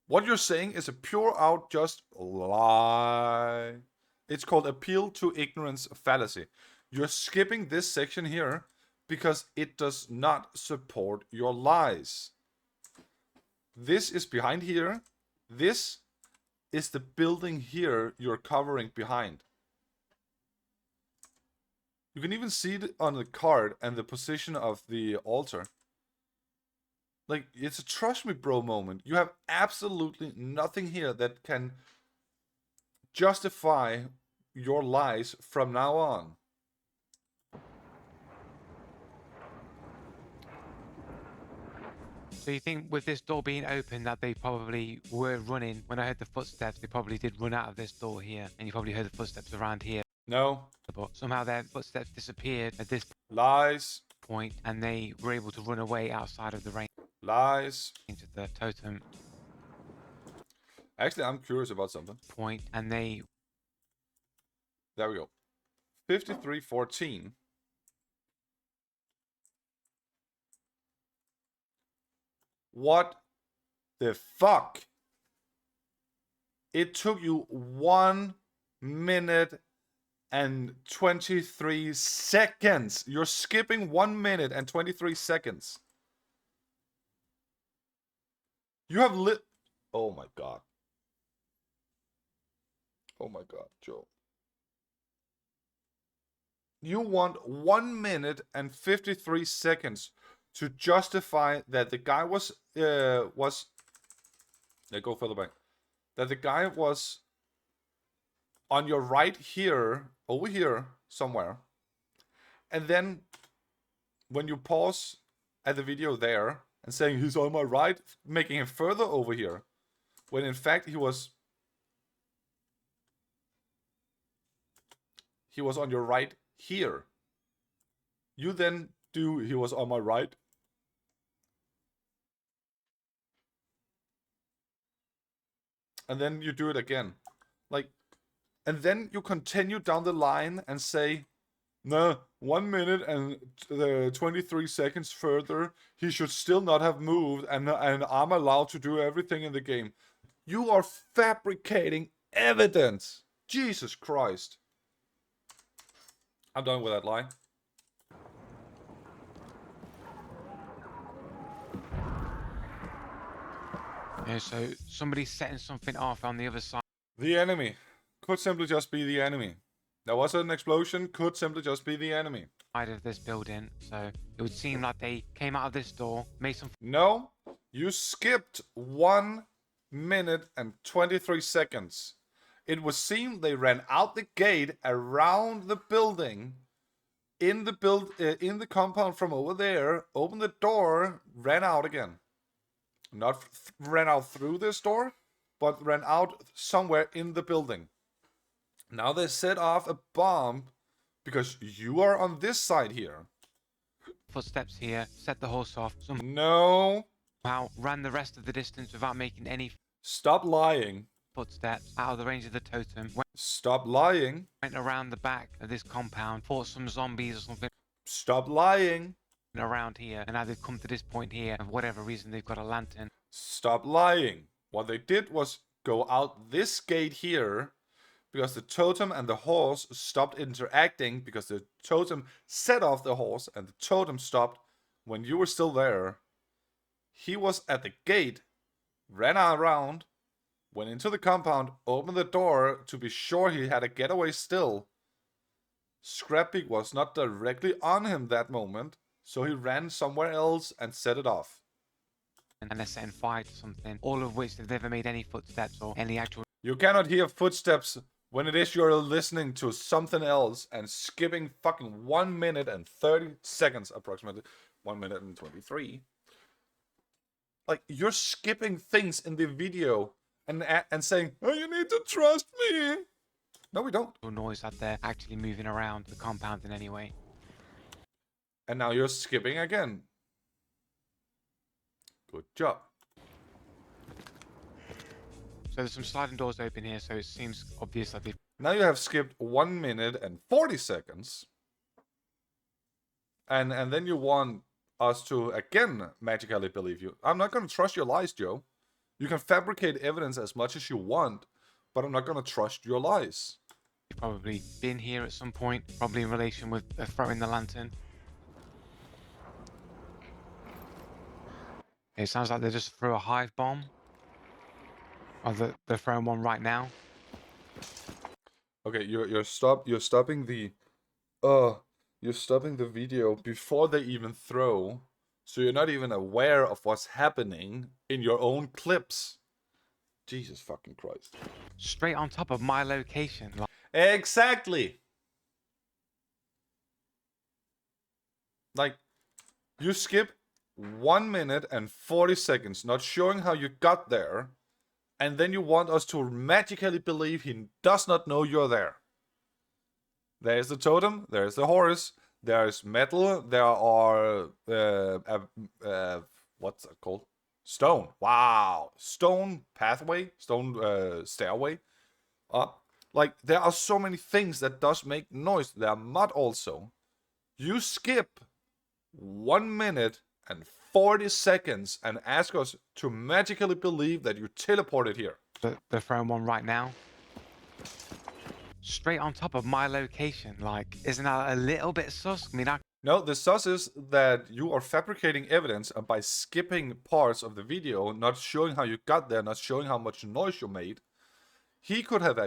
What you're saying is a pure out just lie. It's called appeal to ignorance fallacy. You're skipping this section here because it does not support your lies. This is behind here. This is the building here you're covering behind. You can even see it on the card and the position of the altar. Like, it's a trust me bro moment. You have absolutely nothing here that can justify your lies from now on.
So you think with this door being open that they probably were running? When I heard the footsteps, they probably did run out of this door here, and you probably heard the footsteps around here.
No.
But somehow their footsteps disappeared at this
Lies.
point, and they were able to run away outside of the range
Lies.
of the totem
Actually, I'm curious about something.
point, and they...
There we go. 5314. What the fuck? It took you 1 minute and 23 seconds. You're skipping 1 minute and 23 seconds. You have Oh my god. Oh my god, Joe. You want 1 minute and 53 seconds to justify that the guy was go further back. That the guy was on your right here, over here somewhere. And then when you pause at the video there and saying he's on my right, making him further over here, when in fact he was on your right here. You then do he was on my right. And then you do it again. Like, and then you continue down the line and say, no, 1 minute and 23 seconds further, he should still not have moved, and I'm allowed to do everything in the game. You are fabricating evidence. Jesus Christ. I'm done with that lie.
Yeah, so somebody's setting something off on the other side
The enemy could simply just be the enemy. There was an explosion, could simply just be the enemy.
of this building. So it would seem like they came out of this door, made some
No, you skipped 1 minute and 23 seconds. It would seem they ran out the gate around the building, in the compound from over there, opened the door, ran out again. Not ran out through this door, but ran out somewhere in the building. Now they set off a bomb because you are on this side here.
footsteps here, set the horse off,
No.
somehow ran the rest of the distance without making any
Stop lying.
footsteps out of the range of the totem,
Stop lying.
went around the back of this compound, fought some zombies or something
Stop lying.
around here, and now they've come to this point here, and for whatever reason they've got a lantern.
Stop lying. What they did was go out this gate here because the totem and the horse stopped interacting because the totem set off the horse and the totem stopped when you were still there. He was at the gate, ran around, went into the compound, opened the door to be sure he had a getaway still. Scrappy was not directly on him that moment, so he ran somewhere else and set it off.
And they're setting fire to something, all of which they've never made any footsteps or any actual
You cannot hear footsteps when it is you're listening to something else and skipping fucking 1 minute and 30 seconds approximately. 1 minute and 23. Like, you're skipping things in the video and saying, oh, you need to trust me. No, we don't.
noise that they're actually moving around the compound in any way.
And now you're skipping again. Good job.
So there's some sliding doors open here, so it seems obvious that they've
Now you have skipped 1 minute and 40 seconds. And then you want us to again magically believe you. I'm not going to trust your lies, Joe. You can fabricate evidence as much as you want, but I'm not going to trust your lies.
probably been here at some point, probably in relation with throwing the lantern. It sounds like they just threw a hive bomb. Or they're throwing one right now.
Okay, you're stopping the you're stopping the video before they even throw, so you're not even aware of what's happening in your own clips. Jesus fucking Christ.
Straight on top of my location. Like,
Exactly. Like, you skip 1 minute and 40 seconds not showing how you got there, and then you want us to magically believe he does not know you're there. There's the totem, there's the horse, there's metal, there are what's it called? Stone. Wow. Stone pathway, stone stairway. Like, there are so many things that does make noise. There are mud also. You skip 1 minute and 40 seconds and ask us to magically believe that you teleported here.
they're throwing one right now. Straight on top of my location. Like, isn't that a little bit sus? I mean,
No, the sus is that you are fabricating evidence by skipping parts of the video, not showing how you got there, not showing how much noise you made. He could have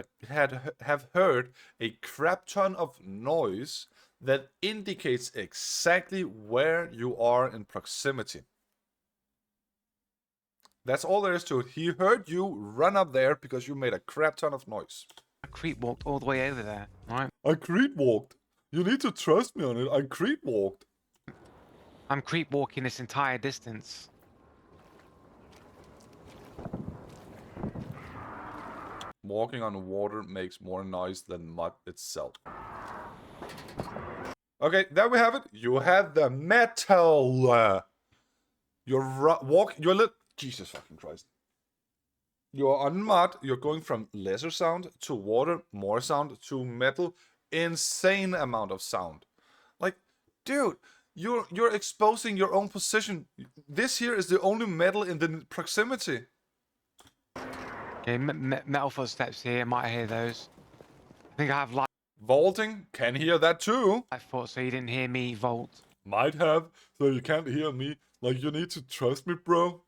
heard a crap ton of noise that indicates exactly where you are in proximity. That's all there is to it. He heard you run up there because you made a crap ton of noise.
I creep walked all the way over there, right?
I creep walked. You need to trust me on it. I creep walked.
I'm creep walking this entire distance.
Walking on water makes more noise than mud itself. Okay, there we have it. You have the metal. You're Jesus fucking Christ. You're on mud. You're going from lesser sound to water, more sound to metal. Insane amount of sound. Like, dude, you're exposing your own position. This here is the only metal in the proximity.
Okay, metal footsteps here. Might hear those. I think I have light.
Vaulting, can hear that too.
I thought so you didn't hear me vault.
Might have, so you can't hear me. Like, you need to trust me, bro.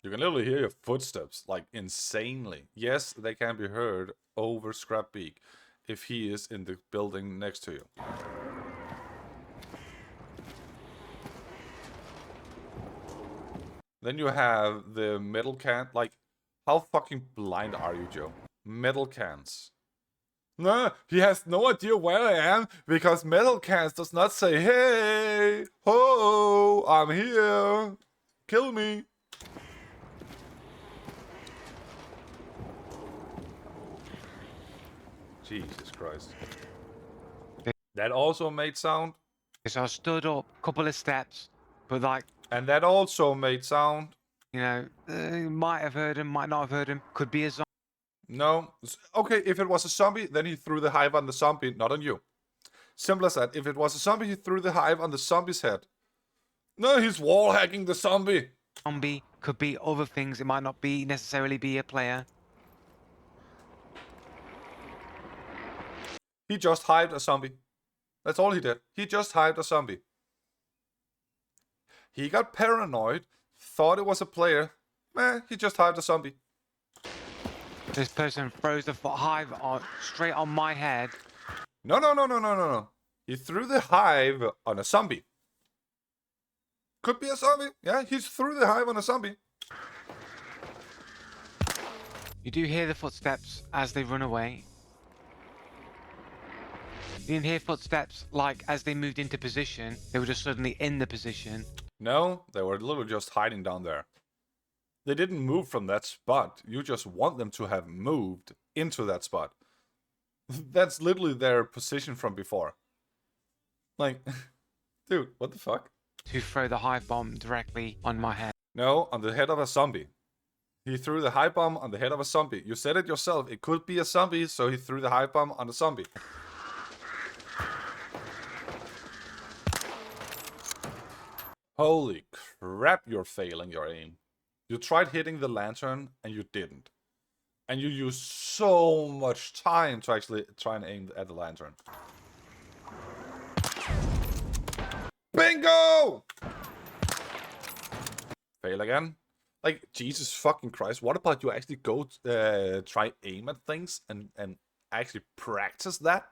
You can literally hear your footsteps, like, insanely. Yes, they can be heard over Scrapbeak if he is in the building next to you. Then you have the metal can. Like, how fucking blind are you, Joe? Metal cans. No, he has no idea where I am because metal cans does not say, hey, ho, I'm here, kill me. Jesus Christ. That also made sound.
So I stood up, couple of steps, but like,
And that also made sound.
you know, might have heard him, might not have heard him. Could be a zombie.
No. Okay, if it was a zombie, then he threw the hive on the zombie, not on you. Simple as that. If it was a zombie, he threw the hive on the zombie's head. No, he's wall hacking the zombie.
Zombie could be other things. It might not be necessarily be a player.
He just hived a zombie. That's all he did. He just hived a zombie. He got paranoid, thought it was a player. He just hived a zombie.
This person throws the hive on straight on my head.
No. He threw the hive on a zombie. Could be a zombie. Yeah, he threw the hive on a zombie.
You do hear the footsteps as they run away. You didn't hear footsteps like as they moved into position. They were just suddenly in the position.
No, they were literally just hiding down there. They didn't move from that spot. You just want them to have moved into that spot. That's literally their position from before. Like, dude, what the fuck?
To throw the hive bomb directly on my head.
No, on the head of a zombie. He threw the hive bomb on the head of a zombie. You said it yourself. It could be a zombie, so he threw the hive bomb on the zombie. Holy crap, you're failing your aim. You tried hitting the lantern, and you didn't. And you used so much time to actually try and aim at the lantern. Bingo! Fail again. Like, Jesus fucking Christ, what about you actually go try aim at things and actually practice that?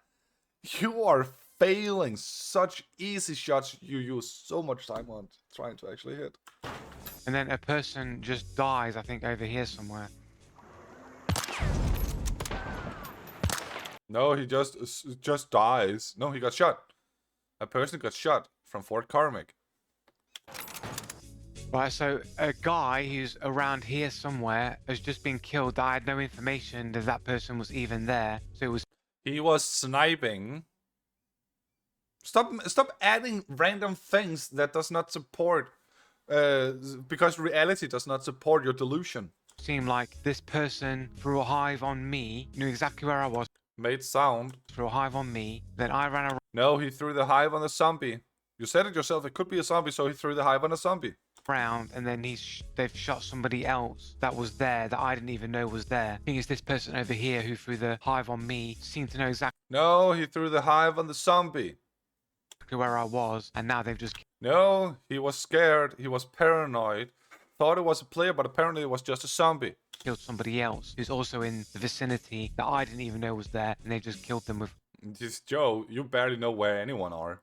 You are failing such easy shots you use so much time on trying to actually hit.
And then a person just dies, I think, over here somewhere.
No, he just dies. No, he got shot. A person got shot from Fort Carmick.
Right, so a guy who's around here somewhere has just been killed. I had no information that that person was even there. So it was...
He was sniping. Stop adding random things that does not support, because reality does not support your delusion.
Seemed like this person threw a hive on me, knew exactly where I was,
Made sound.
threw a hive on me, then I ran
No, he threw the hive on a zombie. You said it yourself, it could be a zombie, so he threw the hive on a zombie.
around, and then they've shot somebody else that was there that I didn't even know was there. Thing is, this person over here who threw the hive on me seemed to know exactly
No, he threw the hive on the zombie.
where I was, and now they've just
No, he was scared, he was paranoid, thought it was a player, but apparently it was just a zombie.
killed somebody else who's also in the vicinity that I didn't even know was there, and they just killed them with...
Just Joe, you barely know where anyone are.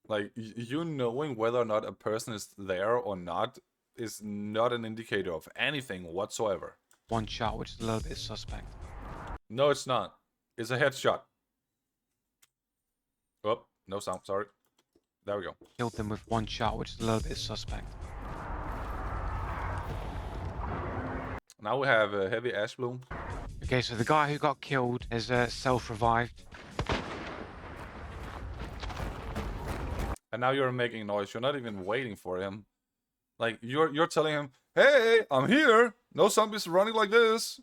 Like, you knowing whether or not a person is there or not is not an indicator of anything whatsoever.
one shot, which is a little bit suspect.
No, it's not. It's a headshot. Oh, no sound, sorry. There we go.
Killed them with one shot, which is a little bit suspect.
Now we have a heavy ash bloom.
Okay, so the guy who got killed is self-revived.
And now you're making noise. You're not even waiting for him. Like, you're telling him, hey, I'm here. No zombies running like this.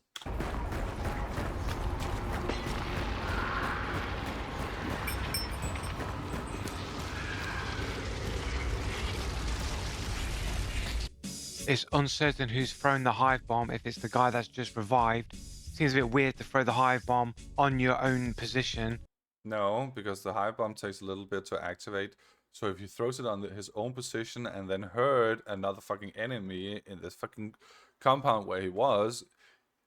it's uncertain who's thrown the hive bomb, if it's the guy that's just revived. Seems a bit weird to throw the hive bomb on your own position.
No, because the hive bomb takes a little bit to activate. So if he throws it on his own position and then hurt another fucking enemy in this fucking compound where he was,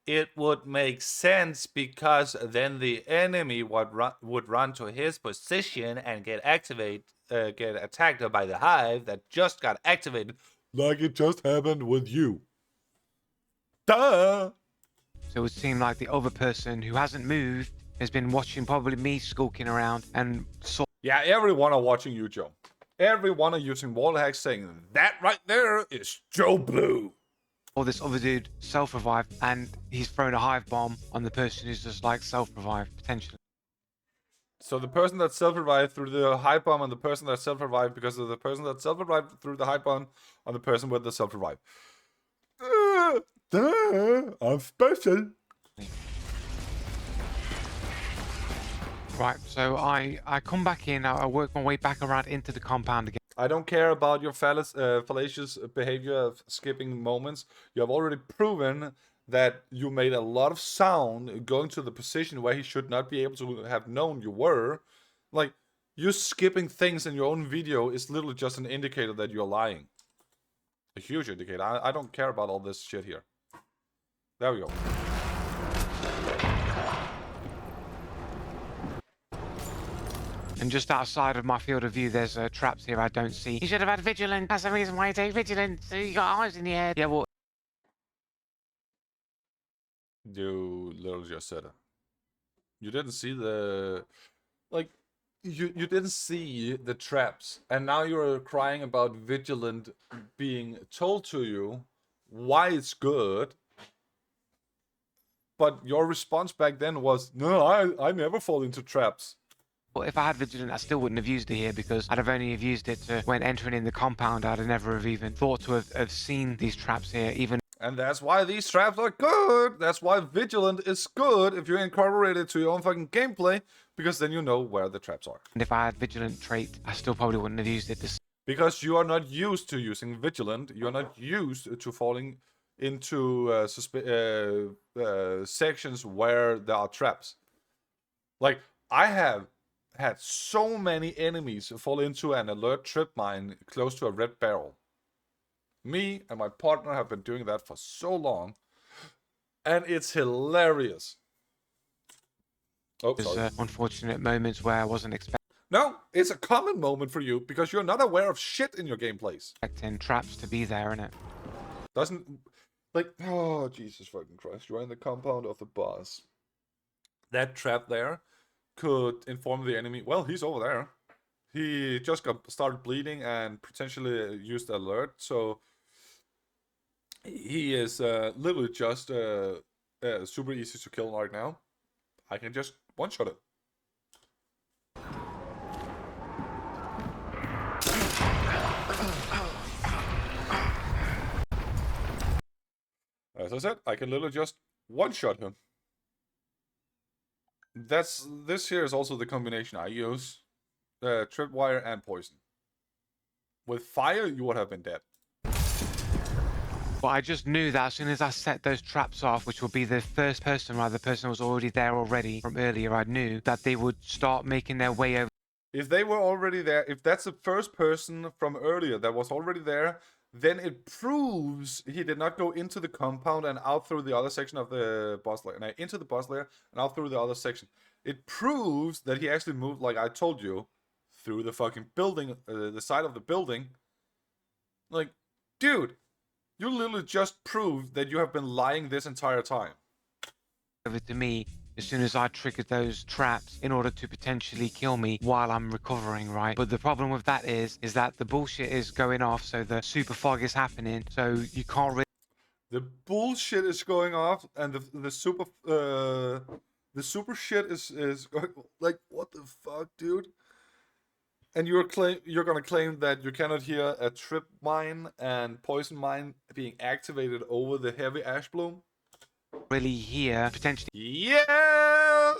it would make sense because then the enemy would run to his position and get attacked by the hive that just got activated, like it just happened with you. Duh!
So it would seem like the other person who hasn't moved has been watching probably me skulking around and saw.
Yeah, everyone are watching you, Joe. Everyone are using wall hacks saying, that right there is Joe Blue.
Or this other dude self-revived, and he's thrown a hive bomb on the person who's just like self-revived, potentially.
So the person that self-revived threw the hive bomb on the person that self-revived because of the person that self-revived threw the hive bomb on the person with the self-revive. I'm special.
Right, so I come back in, I work my way back around into the compound again.
I don't care about your fallacious behavior of skipping moments. You have already proven that you made a lot of sound going to the position where he should not be able to have known you were. Like, you skipping things in your own video is literally just an indicator that you're lying. A huge indicator. I don't care about all this shit here. There we go.
And just outside of my field of view, there's traps here I don't see. You should have had vigilant. That's the reason why you take vigilant. So you got eyes in your head. Yeah, well.
You literally just said it. You didn't see the... Like, you didn't see the traps. And now you're crying about vigilant being told to you why it's good. But your response back then was, no, I never fall into traps.
Well, if I had vigilant, I still wouldn't have used it here because I'd have only have used it to, when entering in the compound, I'd have never have even thought to have seen these traps here, even.
And that's why these traps are good. That's why vigilant is good if you incorporate it to your own fucking gameplay, because then you know where the traps are.
And if I had vigilant trait, I still probably wouldn't have used it to.
Because you are not used to using vigilant. You are not used to falling into sections where there are traps. Like, I have had so many enemies fall into an alert trip mine close to a red barrel. Me and my partner have been doing that for so long, and it's hilarious. Oh, sorry.
Unfortunate moments where I wasn't
No, it's a common moment for you because you're not aware of shit in your gameplays.
expecting traps to be there, innit?
Doesn't, like, oh, Jesus fucking Christ. You're in the compound of the boss. That trap there could inform the enemy, well, he's over there. He just started bleeding and potentially used alert, so he is literally just super easy to kill right now. I can just one-shot it. As I said, I can literally just one-shot him. This here is also the combination I use. Tripwire and poison. With fire, you would have been dead.
But I just knew that as soon as I set those traps off, which would be the first person, rather, the person was already there already from earlier, I knew that they would start making their way over.
If they were already there, if that's the first person from earlier that was already there, then it proves he did not go into the compound and out through the other section of the boss layer. And into the boss layer and out through the other section. It proves that he actually moved, like I told you, through the fucking building, the side of the building. Like, dude, you literally just proved that you have been lying this entire time.
Over to me as soon as I triggered those traps in order to potentially kill me while I'm recovering, right? But the problem with that is that the bullshit is going off, so the super fog is happening, so you can't really.
The bullshit is going off, and the super shit is going, like, what the fuck, dude? And you're gonna claim that you cannot hear a trip mine and poison mine being activated over the heavy ash bloom?
Really hear potentially.
Yeah!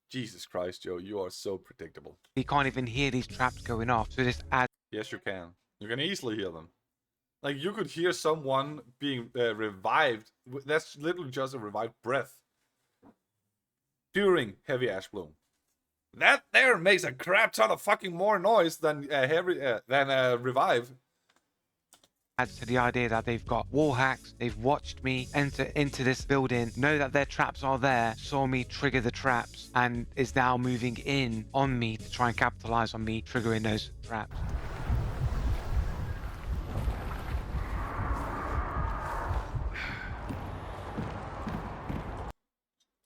Jesus Christ, Joe, you are so predictable.
You can't even hear these traps going off, so this adds.
Yes, you can. You can easily hear them. Like, you could hear someone being revived. That's literally just a revived breath during heavy ash bloom. That there makes a crap ton of fucking more noise than revive.
Adds to the idea that they've got wall hacks, they've watched me enter into this building, know that their traps are there, saw me trigger the traps, and is now moving in on me to try and capitalize on me triggering those traps.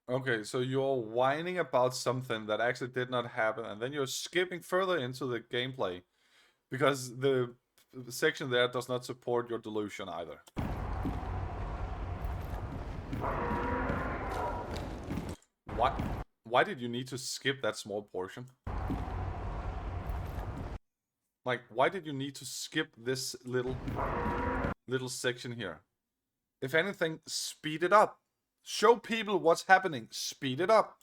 Okay, so you're whining about something that actually did not happen, and then you're skipping further into the gameplay because the section there does not support your delusion either. What? Why did you need to skip that small portion? Like, why did you need to skip this little section here? If anything, speed it up. Show people what's happening. Speed it up.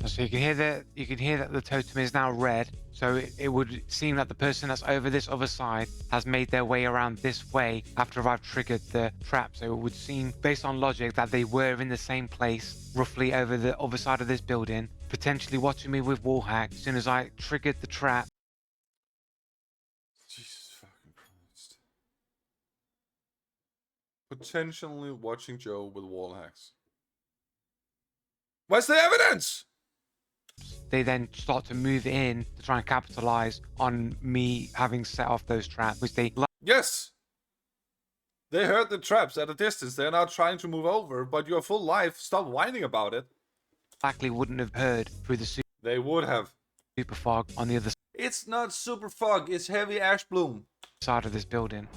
So you can hear that the totem is now red. So it would seem that the person that's over this other side has made their way around this way after I've triggered the trap. So it would seem, based on logic, that they were in the same place, roughly over the other side of this building, potentially watching me with wall hack. As soon as I triggered the trap.
Jesus fucking Christ. Potentially watching Joe with wall hacks. Where's the evidence?
They then start to move in to try and capitalize on me having set off those traps, which they...
Yes! They heard the traps at a distance. They're now trying to move over, but you're full life. Stop whining about it.
likely wouldn't have heard through the
They would have.
super fog on the other
It's not super fog, it's heavy ash bloom.
side of this building.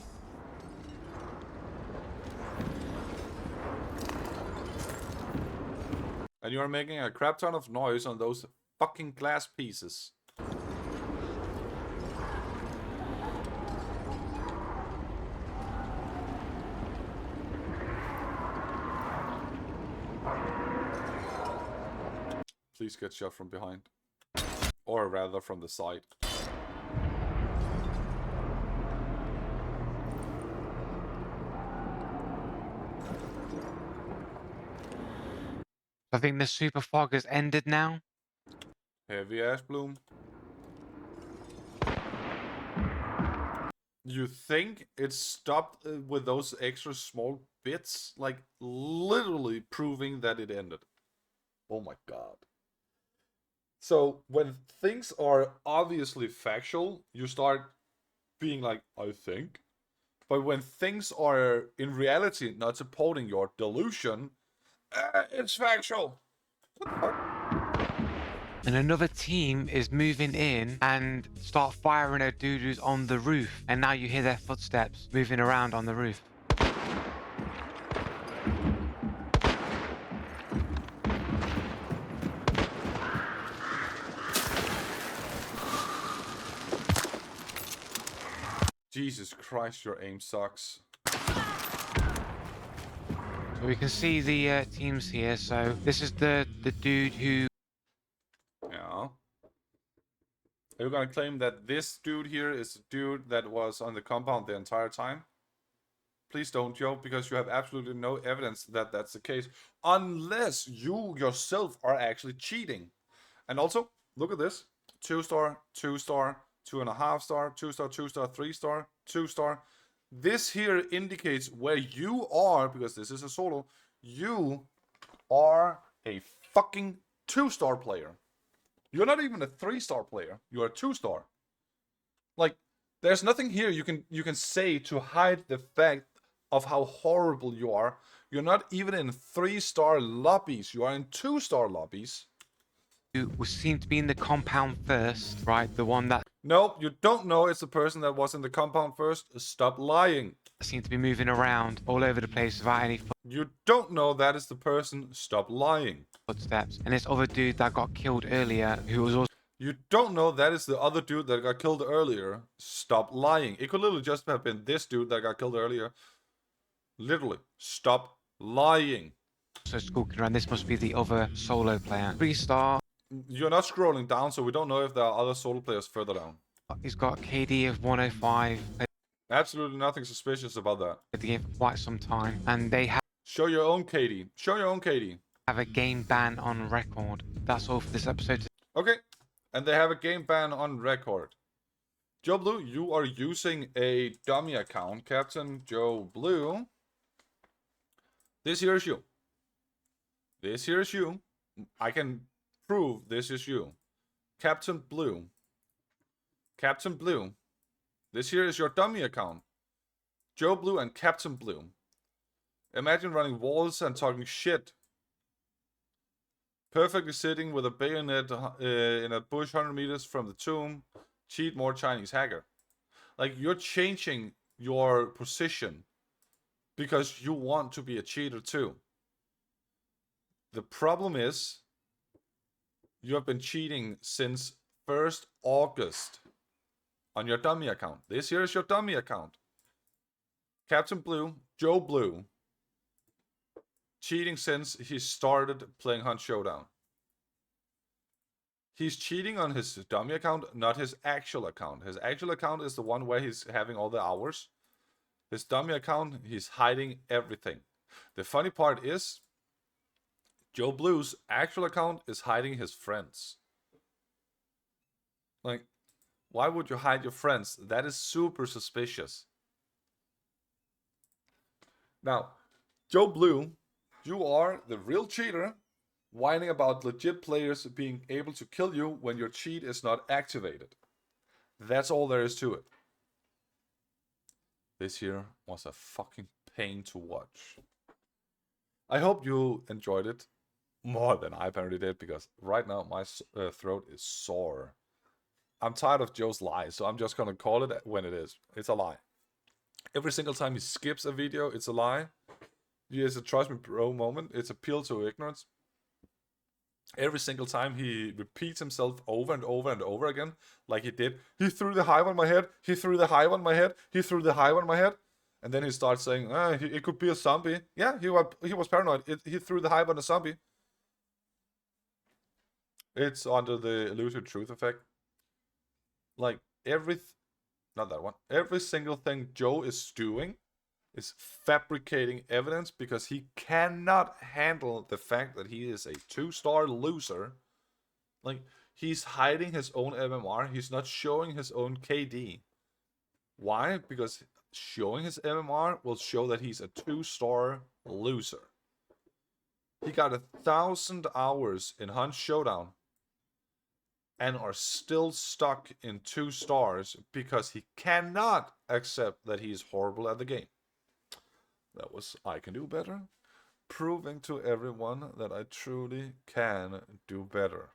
And you are making a crap ton of noise on those fucking glass pieces. Please get shot from behind. Or rather from the side.
I think the super fog has ended now.
Heavy ash bloom. You think it stopped with those extra small bits? Like, literally proving that it ended. Oh my god. So, when things are obviously factual, you start being like, I think. But when things are in reality not supporting your delusion, it's factual. What the fuck?
And another team is moving in and start firing at dude who's on the roof. And now you hear their footsteps moving around on the roof.
Jesus Christ, your aim sucks.
So we can see the teams here. So this is the dude who...
Yeah. Are you gonna claim that this dude here is the dude that was on the compound the entire time? Please don't, Joe, because you have absolutely no evidence that that's the case. Unless you yourself are actually cheating. And also, look at this. 2-star, 2-star, 2.5 star, 2-star, 2-star, 3-star, 2-star. This here indicates where you are, because this is a solo. You are a fucking 2-star player. You're not even a 3-star player. You're a 2-star. Like, there's nothing here you can say to hide the fact of how horrible you are. You're not even in 3-star lobbies. You are in 2-star lobbies.
who seemed to be in the compound first, right? The one that
No, you don't know it's the person that was in the compound first. Stop lying.
seemed to be moving around all over the place without any
You don't know that is the person. Stop lying.
footsteps. And this other dude that got killed earlier, who was also
You don't know that is the other dude that got killed earlier. Stop lying. It could literally just have been this dude that got killed earlier. Literally. Stop lying.
skulking around. This must be the other solo player. 3-star.
You're not scrolling down, so we don't know if there are other solo players further down.
He's got a KD of 105. Played
Absolutely nothing suspicious about that.
the game for quite some time, and they
Show your own Katie. Show your own Katie.
have a game ban on record. That's all for this episode.
Okay. And they have a game ban on record. Joe Blue, you are using a dummy account. Captain Joe Blue. This here is you. This here is you. I can prove this is you. Captain Blue. Captain Blue. This here is your dummy account. Joe Blue and Captain Blue. Imagine running walls and talking shit. Perfectly sitting with a bayonet in a bush 100 meters from the tomb. Cheat more Chinese hacker. Like, you're changing your position because you want to be a cheater too. The problem is, you have been cheating since 1st August on your dummy account. This here is your dummy account. Captain Blue, Joe Blue, cheating since he started playing Hunt Showdown. He's cheating on his dummy account, not his actual account. His actual account is the one where he's having all the hours. His dummy account, he's hiding everything. The funny part is, Joe Blue's actual account is hiding his friends. Like, why would you hide your friends? That is super suspicious. Now, Joe Blue, you are the real cheater, whining about legit players being able to kill you when your cheat is not activated. That's all there is to it. This here was a fucking pain to watch. I hope you enjoyed it more than I apparently did, because right now my throat is sore. I'm tired of Joe's lies, so I'm just gonna call it when it is. It's a lie. Every single time he skips a video, it's a lie. It's a trust me bro moment. It's appeal to ignorance. Every single time he repeats himself over and over and over again, like he did. He threw the hive on my head. He threw the hive on my head. He threw the hive on my head. And then he starts saying, it could be a zombie. Yeah, he was paranoid. He threw the hive on a zombie. It's under the elusive truth effect. Like, not that one. Every single thing Joe is doing is fabricating evidence because he cannot handle the fact that he is a 2-star loser. Like, he's hiding his own MMR. He's not showing his own KD. Why? Because showing his MMR will show that he's a 2-star loser. He got 1,000 hours in Hunt Showdown and are still stuck in 2 stars because he cannot accept that he's horrible at the game. That was I Can Do Better, proving to everyone that I truly can do better.